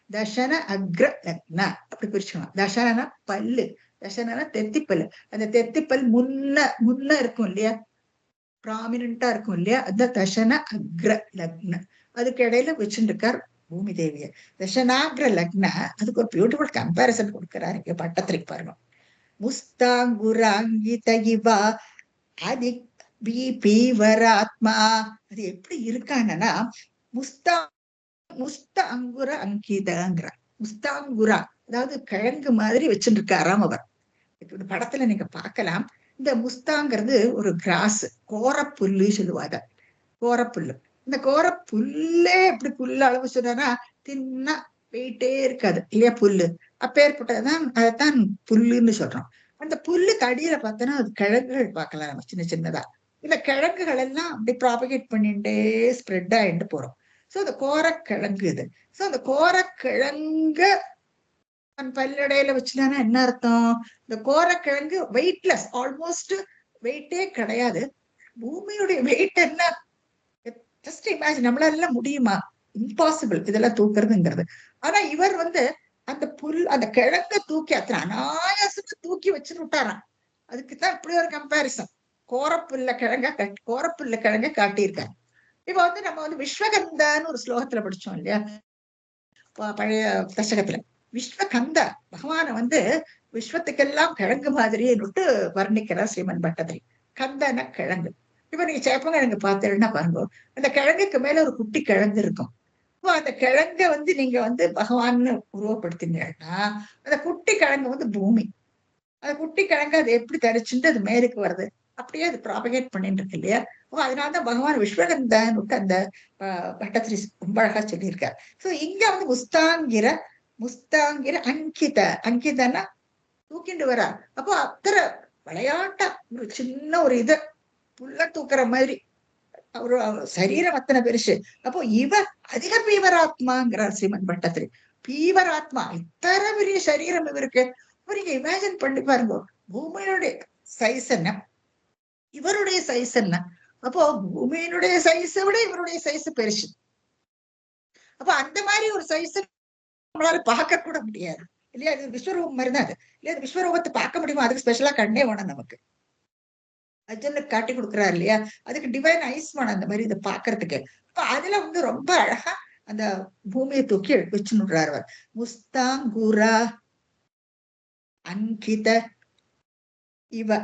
தசன அக்ர லக்ன அப்படி பிரிச்சுக்கலாம். தசனா பல்லு, தசனா தெத்திப்பல். அந்த தெத்திப்பல் முன்ன இருக்கும் இல்லையா, ப்ராமினண்டா இருக்கும் இல்லையா, அந்த தசன அக்ர லக்ன அதுக்கு இடையில வச்சுருக்கார் பூமி தேவிய. தசனாக்ர லக்ன அதுக்கு ஒரு பியூட்டிஃபுல் கம்பேரிசன் கொடுக்கிறாரு இங்க பட்டத்திற்கு பாருங்க. முஸ்தாங்குராங்கித இவா அதி பீவராத்மா. அது எப்படி இருக்காங்கன்னா, முஸ்த அங்குர அங்கிதங்கிற முஸ்தாங்குரா, அதாவது கிழங்கு மாதிரி வச்சுருக்காராம் அவர். இந்த படத்துல நீங்க பார்க்கலாம். இந்த முஸ்தாங்கிறது ஒரு கிராஸ், கோரப்புல்லு சொல்லுவாங்க. கோரப்புல்லு, இந்த கோரப்புல்லே எப்படி புல்லு அளவு சொன்னா தின்னா போயிட்டே இருக்காது இல்லையா புல்லு, அப்பேற்பட்டதுதான் அதைத்தான் புல்லுன்னு சொல்றோம். அந்த புல்லுக்கு அடியில பார்த்தோன்னா அது கிழங்குகள் பார்க்கலாம் நம்ம சின்ன சின்னதா. இந்த கிழங்குகள் எல்லாம் அப்படி ப்ராபகேட் பண்ணிட்டே ஸ்ப்ரெட் ஆயிட்டு போறோம். சோ அந்த கோரக்கிழங்கு இது. சோ அந்த கோரக்கிழங்கு பல்லடையில வச்சுதானே என்ன அர்த்தம், இந்த கோரக்கிழங்கு வெயிட்லெஸ், ஆல்மோஸ்ட் வெயிட்டே கிடையாது. பூமியுடைய வெயிட் என்ன, ஜஸ்ட் இமேஜின், நம்மளால முடியுமா, இம்பாசிபிள் இதெல்லாம் தூக்குறதுங்கிறது. ஆனா இவர் அந்த அந்த கிழங்க தூக்கி அத்தனை அனாயாசமா தூக்கி வச்சுட்டு விட்டாராம். அதுக்குதான் இப்படி ஒரு கம்பாரிசன். கோரப்புல்ல கிழங்க காட்டியிருக்காங்க. இப்ப நம்ம விஸ்வகந்தான்னு ஒரு ஸ்லோகத்துல படிச்சோம் இல்லையா, பழைய தசகத்துல. விஸ்வகந்த பகவான விஸ்வத்துக்கெல்லாம் கிழங்கு மாதிரியே வர்ணிக்கிறார் ஸ்ரீமன் பட்டதிரி. கந்தன கிழங்கு. இப்ப நீங்க சேப்பங்கிழங்கு பார்த்தீங்கன்னா பாருங்க, அந்த கிழங்குக்கு மேல ஒரு குட்டி கிழங்கு இருக்கும். அந்த கிழங்க நீங்க பகவான்னு உருவப்படுத்தினீங்கன்னா, அந்த குட்டி கிழங்கு பூமி. அந்த குட்டி கிழங்கு அது எப்படி தரிச்சுட்டு அது மேலுக்கு வருது, அப்படியே அது ப்ராபகேட் பண்ணிட்டு இருக்கு இல்லையா. அதனாலதான் பகவான் விஸ்வகந்தான்னு அந்த பட்டத்திரி ரொம்ப அழகா சொல்லியிருக்காரு. சோ இங்க முஸ்தாங்கிர அங்கிதன்னா தூக்கிட்டு வரா. அப்போ அத்தனை விளையாட்டா ஒரு சின்ன ஒரு இத புல்ல தூக்குற மாதிரி அவரு சரீரம் அத்தனை பெருசு. அப்போ இவர் அதிக பீவராத்மாங்கிறார் ஸ்ரீமன் பட்டத்திரி. பீவராத்மா, இத்தனை பெரிய சரீரம் இவருக்கு. நீங்க இமேஜின் பண்ணி பாருங்க, பூமியினுடைய சைஸ் என்ன, இவருடைய சைஸ் என்ன. அப்போ பூமியினுடைய சைஸை விட இவருடைய சைஸ் பெருசு. அப்ப அந்த மாதிரி ஒரு சைஸ் நம்மளால பார்க்க கூட முடியாது இல்லையா. அது விஸ்வரூபம் மாதிரி தான் அது இல்லையா. அது விஸ்வரூபத்தை பார்க்க முடியுமா, அதுக்கு ஸ்பெஷலா கண்ணே வேணும் நமக்கு. அர்ஜுனுக்கு காட்டி கொடுக்குறாரு இல்லையா, அதுக்கு டிவைன் ஐஸ் வேணும் அந்த மாதிரி இதை பாக்குறதுக்கு. அப்ப அதுல ரொம்ப அழகா அந்த பூமியை தூக்கி வச்சுடுறாரு அவர். முஸ்தாங்குரா அங்கித இவ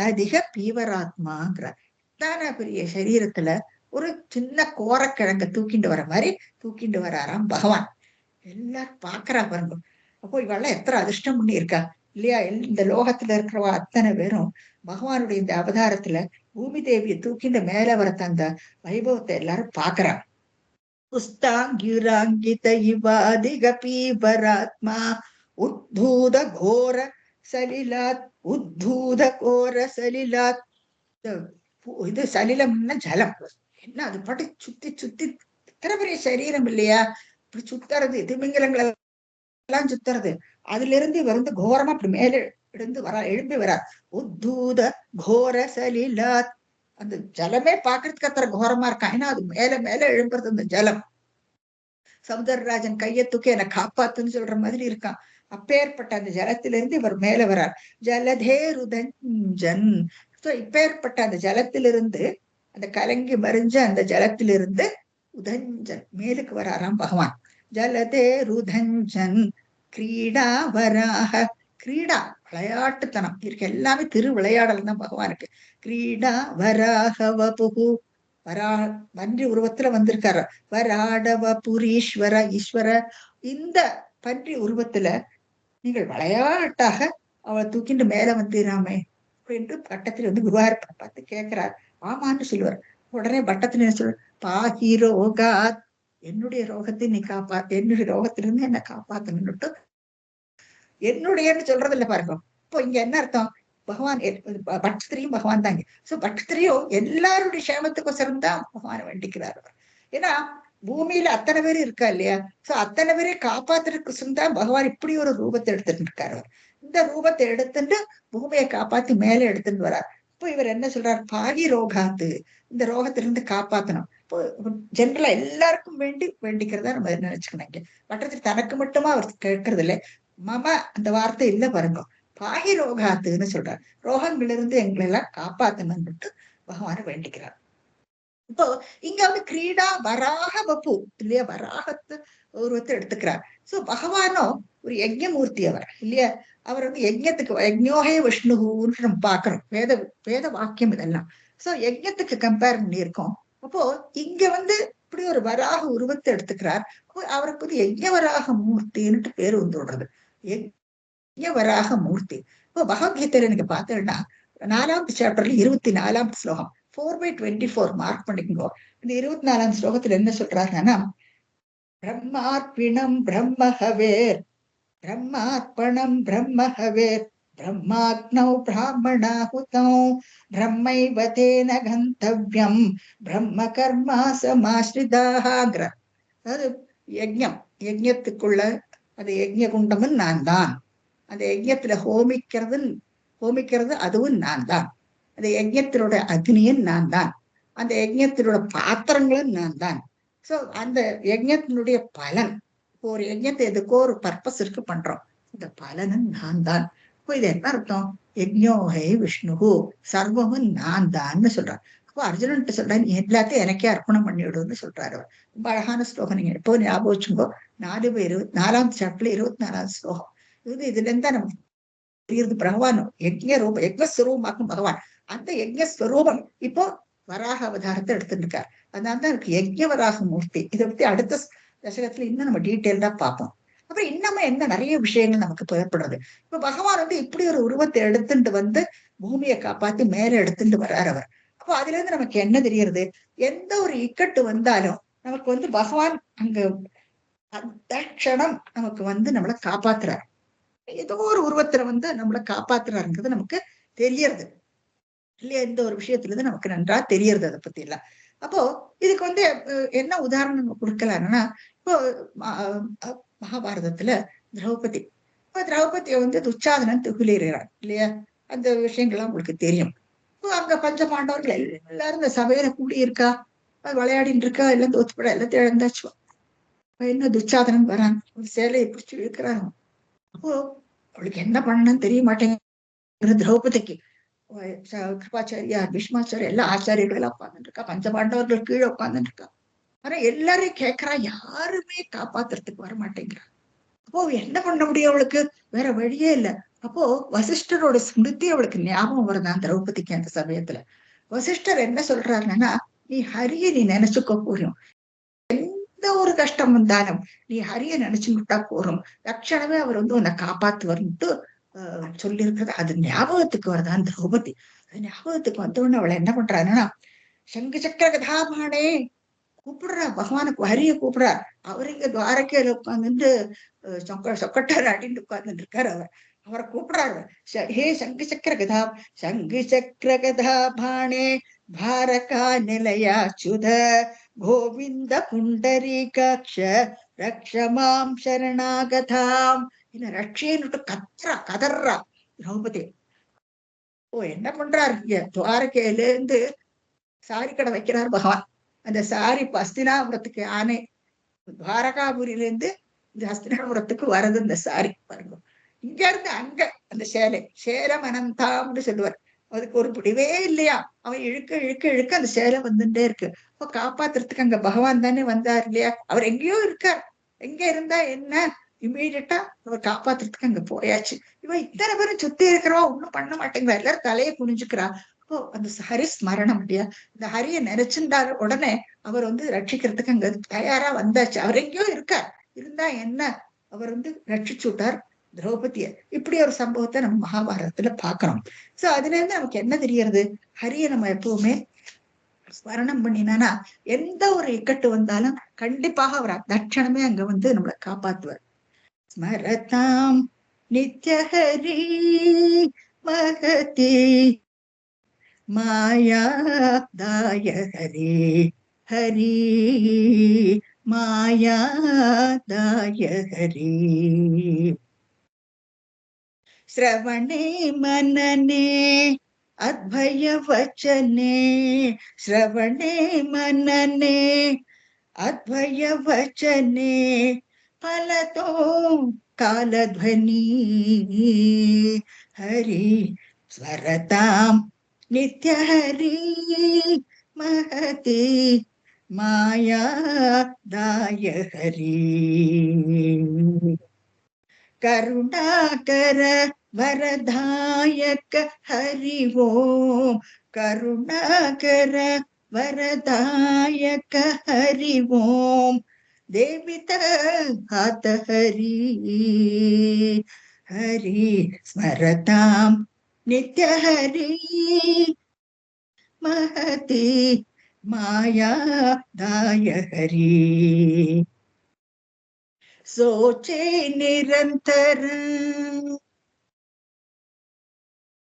அதிக பீவராத்மாங்கிறார். தான பெரிய சரீரத்துல ஒரு சின்ன கோரக்கிழங்க தூக்கிண்டு வர மாதிரி தூக்கிண்டு வராராம் பகவான். எல்லாரும் பாக்குறா பாருங்க. அப்போ இவெல்லாம் எத்தனை அதிர்ஷ்டம் பண்ணி இருக்கா இல்லையா? இந்த லோகத்துல இருக்கிறவா அத்தனை பேரும் பகவானுடைய இந்த அவதாரத்துல பூமி தேவியை தூக்கிண்டு மேல வரத்த அந்த வைபவத்தை எல்லாரும் பாக்குறா. புஸ்தாங்கிராங்கித இவாதிக பீபராத்மா உத்தூத கோர சலிலாத் உத்தூத கோர சலிலாத். இது சலிலம்னா ஜலம். என்ன அது பாட்டு சுத்தி சுத்தி இத்தனை பெரிய சரீரம் இல்லையா? இப்படி சுத்துறது திமிங்கலங்களை எல்லாம் சுத்துறது. அதுல இருந்து இவர் வந்து கோரமா அப்படி மேல எழும்பி வரார். உத்தூத கோர சலிலாத். அந்த ஜலமே பாக்குறதுக்கு அத்தனை கோரமா இருக்கான். ஏன்னா அது மேல மேல எழும்புறது அந்த ஜலம். சமுதரராஜன் கையை தூக்கி என்னை காப்பாத்துன்னு சொல்ற மாதிரி இருக்கான். அப்பேற்பட்ட அந்த ஜலத்திலிருந்து இவர் மேல வரார். ஜலதே ருதஞ்சன். இப்பேற்பட்ட அந்த ஜலத்திலிருந்து, அந்த கலங்கி மறிஞ்ச அந்த ஜலத்திலிருந்து உதஞ்சன் மேலுக்கு வராராம் பகவான். ஜலதே ருதஞ்சன் கிரீடா வராக. கிரீடா விளையாட்டுத்தனம் இருக்கு. எல்லாமே திரு விளையாடல் தான் பகவானுக்கு. கிரீடா வராக வபுகு. பன்றி உருவத்துல வந்திருக்காரு. வராடவ புரீஸ்வர ஈஸ்வர. இந்த பன்றி உருவத்துல நீங்கள் விளையாட்டாக அவளை தூக்கிட்டு மேல வந்திராமே அப்படின்ட்டு பட்டத்துல வந்து குருவார் பார்த்து கேட்கிறார். ஆமான்னு சொல்லுவார். உடனே பட்டத்துல என்ன சொல்ற, பாகி ரோகாத். என்னுடைய ரோகத்தை நீ என்னுடைய ரோகத்திலிருந்து என்னை காப்பாத்தணும்னுட்டு என்னுடையன்னு சொல்றது இல்ல பாருங்க. இப்போ இங்க என்ன அர்த்தம்? பகவான் பட்சத்திரியும் பகவான் தாங்க. சோ பட்சத்திரியும் எல்லாருடைய சேமத்துக்கோசரம் தான் பகவானை வேண்டிக்கிறார். ஏன்னா பூமியில அத்தனை பேர் இருக்கா இல்லையா? சோ அத்தனை பேரை காப்பாத்துறதுக்கு தான் பகவான் இப்படி ஒரு ரூபத்தை எடுத்துட்டு இருக்காரு. இந்த ரூபத்தை எடுத்துட்டு பூமியை காப்பாத்தி மேலே எடுத்துட்டு வரார். இப்போ இவர் என்ன சொல்றார்? பாகி ரோகாத்து. இந்த ரோகத்திலிருந்து காப்பாத்தணும். இப்போ ஜென்ரலா எல்லாருக்கும் வேண்டிக்கிறதா நம்ம நினைச்சுக்கணும். இங்க பட்டத்தில் தனக்கு மட்டுமா அவர் கேட்கறது இல்லை. மம அந்த வார்த்தை இல்ல பாருங்க. பாகி ரோகாத்துன்னு சொல்றார். ரோகங்களிலிருந்து எங்களை எல்லாம் காப்பாத்தணும்னுட்டு பகவானை வேண்டிக்கிறார். இப்போ இங்க வந்து கிரீடா வராக வப்பு இல்லையா? வராகத்து உருவத்தை எடுத்துக்கிறார். சோ பகவானோ ஒரு யஜ்ஞமூர்த்தி அவர் இல்லையா? அவர் வந்து யஜ்ஞத்துக்கு யஜ்ஞோகே விஷ்ணுன்னு நம்ம பாக்குறோம். வேத வாக்கியம் இதெல்லாம். சோ யஜ்ஞத்துக்கு கம்பேர் பண்ணியிருக்கோம். அப்போ இங்க வந்து இப்படி ஒரு வராக உருவத்தை எடுத்துக்கிறார். அவருக்கு வந்து யஜ்ஞவராக மூர்த்தின்னுட்டு பேரு வந்து விடுறது. யஜ்ஞவராக மூர்த்தி. இப்போ பகவத்கீதையில நீங்க பார்த்தீங்கன்னா 4வது சாப்டர்ல 24வது ஸ்லோகம் 4/24 மார்க் பண்ணிக்கோ. இந்த 24வது ஸ்லோகத்துல என்ன சொல்றாருன்னா, பிரம்மார்ப்பிணம் பிரம்மஹவேர் பிரம்மார்ப்பணம் பிரம்மஹவேர் பிரம்மாக்னௌ பிராமணாஹுதௌ பிரம்மைவ தேன கந்தவ்யம் பிரம்ம கர்மா சமாஸ்ரிதாஹாங்கிற. அதாவது யஜ்ஞத்துக்குள்ள அது யஜ்ஞ குண்டமும் நான் தான். அந்த யஜ்ஞத்துல ஹோமிக்கிறது அதுவும் நான் தான். அந்த யஜ்ஞத்தினோட அக்னியும் நான் தான். அந்த யஜ்ஞத்தினோட பாத்திரங்களும் நான் தான். சோ அந்த யஜ்ஞத்தினுடைய பலன், ஒரு யஜ்ஞத்தை எதுக்கோ ஒரு பர்பஸ் இருக்கு பண்றோம், இந்த பலனும் நான் தான். இப்போ இது என்ன அர்த்தம்? யஜ்ஞோஹை விஷ்ணுஹு சர்வமும் நான் தான்னு சொல்றாரு. அப்போ அர்ஜுனன்ட்டு சொல்றாரு, நீ எல்லாத்தையும் எனக்கே அர்ப்பணம் பண்ணிவிடுன்னு சொல்றாரு. ரொம்ப அழகான ஸ்லோகம். நீங்க எப்போ ஞாபகம் வச்சுக்கோ. 4வது சாப்டர்ல 24வது ஸ்லோகம். இதுல இருந்தா நமக்கு தெரியுது பகவான் யஜ்ஞஸ்வரூபமாக்கும் பகவான். அந்த யஜ்ஞஸ்வரூபம் இப்போ வராக அவதாரத்தை எடுத்துட்டு இருக்காரு. அதனாலதான் இருக்கு யஜ்ஞவராக மூர்த்தி. இதை பத்தி அடுத்த தசகத்துல இன்னும் நம்ம டீட்டெயில்டா பார்ப்போம். அப்புறம் இன்னமும் என்ன நிறைய விஷயங்கள் நமக்கு புறப்படுறது. இப்ப பகவான் வந்து இப்படி ஒரு உருவத்தை எடுத்துட்டு வந்து பூமியை காப்பாத்தி மேல எடுத்துட்டு வர்றாரு அவர். அப்போ அதுல இருந்து நமக்கு என்ன தெரியறது? எந்த ஒரு இக்கட்டு வந்தாலும் நமக்கு வந்து பகவான் அங்க அந்த க்ஷணம் நமக்கு வந்து நம்மளை காப்பாத்துறாரு. ஏதோ ஒரு உருவத்துல வந்து நம்மளை காப்பாத்துறாருங்கிறது நமக்கு தெரியறது இல்லையா? இந்த ஒரு விஷயத்துல இருந்து நமக்கு நன்றா தெரியறது அதை பத்தி எல்லாம். அப்போ இதுக்கு வந்து என்ன உதாரணம் கொடுக்கலாம்னா, இப்போ மகாபாரதத்துல திரௌபதி, இப்போ திரௌபதியை வந்து துச்சாதனன் துகிலிறார் இல்லையா? அந்த விஷயங்கள்லாம் உங்களுக்கு தெரியும். இப்போ அங்க பஞ்ச பாண்டவர்கள் எல்லாரும் இந்த சபையில கூடி இருக்கா, விளையாடிட்டு இருக்கா, எல்லாம் தோத்துப்பட எல்லாத்தையும் இழந்தாச்சு. என்ன துச்சாதனன் வரான், ஒரு சேலையை பிடிச்சி இழுக்கிறான். அப்போ அவளுக்கு என்ன பண்ணணும்னு தெரிய மாட்டேங்குது திரௌபதிக்கு. கிருபாச்சாரியா பீஷ்மாச்சாரியா எல்லா ஆச்சாரியர்கள் எல்லாம் உட்கார்ந்துட்டு இருக்கா, பஞ்ச பாண்டவர்கள் கீழே உட்கார்ந்துட்டு இருக்கா. ஆனா எல்லாரையும் கேட்கிறா, யாருமே காப்பாத்துறதுக்கு வர மாட்டேங்கிறா. அப்போ என்ன பண்ண முடியும்? அவளுக்கு வேற வழியே இல்லை. அப்போ வசிஷ்டரோட ஸ்மிருதி அவளுக்கு ஞாபகம் வருதான் திரௌபதிக்கு அந்த சமயத்துல. வசிஷ்டர் என்ன சொல்றாருன்னா, நீ ஹரிய நீ நினைச்சுக்க போறோம், எந்த ஒரு கஷ்டம் வந்தாலும் நீ ஹரிய நினைச்சுக்கிட்டா போறோம், தட்சணமே அவர் உன்னை காப்பாத்துவார்ன்ட்டு சொல்லி இருக்கிறது அது ஞாபகத்துக்கு வருதான் திரௌபதி. அது ஞாபகத்துக்கு வந்தோடனே அவளை என்ன பண்றாருன்னா, சங்கு சக்கர கதாபானே கூப்பிடுறா, பகவானுக்கு ஹரிய கூப்பிடுறார். அவர் இங்க துவாரக்கையில உட்கார்ந்துட்டு சொக்கட்டார் அடின்னு உட்கார்ந்துட்டு இருக்காரு. அவரை கூப்பிடுறாரு, ஹே சங்கு சக்கர கதா, சங்கு சக்கர கதா பாணே பாரகா நிலையாச்சுத கோவிந்த புண்டரீகாட்ச ரக்ஷமாம் சரணாகதாம். என்ன ரட்சேன்னுட்டு கதர்றா திரௌபதி. ஓ என்ன பண்றாரு, துவாரக்கையில இருந்து சாரி கடை வைக்கிறார் பகவான். அந்த சாரி ஹஸ்தினாபுரத்துக்கு ஆனை துவாரகாபுரியில இருந்து இந்த ஹஸ்தினாபுரத்துக்கு வரது இந்த சாரி பாருங்க. இங்க இருந்து அங்க அந்த சேலம் அனந்தாம்னு சொல்லுவார். அதுக்கு ஒரு பிடிவே இல்லையா, அவன் இழுக்க இழுக்க இழுக்க அந்த சேலை வந்துட்டே இருக்கு. அப்ப காப்பாத்துறதுக்கு அங்க பகவான் தானே வந்தார் இல்லையா, அவர் எங்கேயோ இருக்கார். எங்க இருந்தா என்ன, இமீடியட்டா அவர் காப்பாத்துறதுக்கு அங்க போயாச்சு. இவன் இத்தனை பேரும் சுத்தி இருக்கிறவா ஒண்ணும் பண்ண மாட்டேங்கிறா, எல்லாரும் தலையை குனிஞ்சுக்கிறா. அந்த ஹரி ஸ்மரணம் இல்லையா, இந்த ஹரிய நினைச்சுட்டாரு உடனே அவர் ரட்சிக்கிறதுக்கு அங்க தயாரா வந்தாச்சு. அவர் எங்கேயோ இருக்கார், இருந்தா என்ன, அவர் ரட்சிச்சு விட்டார் திரௌபதிய. இப்படி ஒரு சம்பவத்தை நம்ம மகாபாரதத்துல பாக்குறோம். சோ அதுல இருந்து நமக்கு என்ன தெரியறது, ஹரிய நம்ம எப்பவுமே ஸ்மரணம் பண்ணினானா எந்த ஒரு இக்கட்டு வந்தாலும் கண்டிப்பாக அவர் தட்சணமே அங்க நம்மளை காப்பாத்துவார். ஸ்மரதாம் நித்யஹரி மகதி மாயாதாய ஹரி ஹரி மாயாதாய ஹரி. श्रवणे मनने अद्भय वचने, श्रवणे मनने अद्भय वचने फलतो कालध्वनि हरि स्वरतां नित्य हरि महति मायादाय हरि. करुणाकर वरदायक हरि ओम, करुणाकर वरदायक हरि ओम देवित हाथ हरि हरि स्मरताम नित्य हरि महति मायादाय हरि. सोचे निरंतर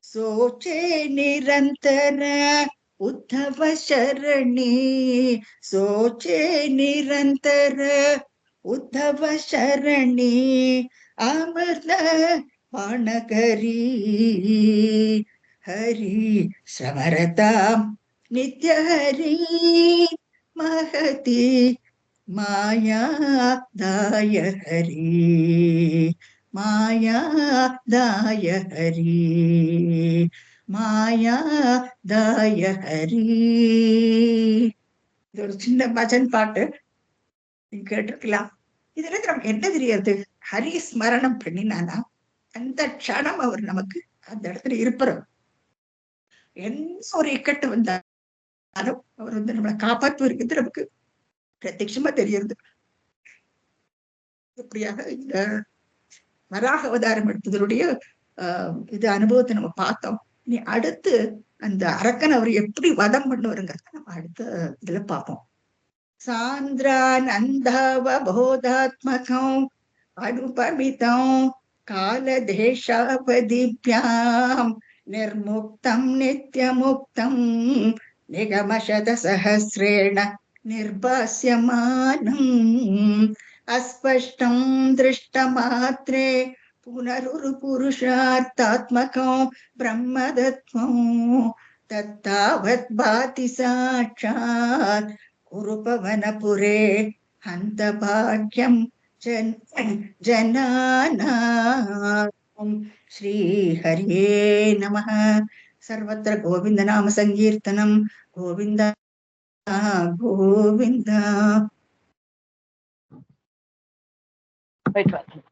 सोचे निरंतर उद्धव शरणी, सोचे निरंतर उद्धव शरणी अमृत पाणकरी हरि स्मरतां नित्य हरि महति मायादाय हरि मायादाय हरि மாயாதாய ஹரி. இது ஒரு சின்ன பஜன் பாட்டு, நீங்க கேட்டிருக்கலாம். இதுல நம்ம என்ன தெரியாது, ஹரி ஸ்மரணம் பண்ணினானா அந்த க்ஷணம் அவர் நமக்கு அந்த இடத்துல இருப்பார். எந்த ஒரு இக்கட்டு வந்தாலும் அவர் நம்மளை காப்பாற்றுவதற்கு நமக்கு பிரத்யட்சமா தெரியுது. இப்படியாக இந்த வராக அவதாரம் எடுத்ததனுடைய இது அனுபவத்தை நம்ம பார்த்தோம். இனி அடுத்து அந்த அரக்கன் அவர் எப்படி வதம் பண்ணுவாருங்கிறத நம்ம அடுத்த இதுல பார்ப்போம். சாந்திரானந்தவ போதாத்மகம் அனுபவிதம் காலதேசாவதிப்யாம் நிர்முக்தம் நித்யமுக்தம் நிகமசத சஹஸ்ரேண நிர்பாஸ்யமானம் अस्पष्टं दृष्टमात्रे पुनरुरुपुरुषार्थात्मकं ब्रह्मतत्त्वं तत्तावत् भाति साक्षात् कुरुपवनपुरे हन्तभाग्यं जनानां. श्रीहरे नमः. सर्वत्र गोविन्दनाम संकीर्तनं गोविन्द गोविन्द. போயிட்டு வரேன்.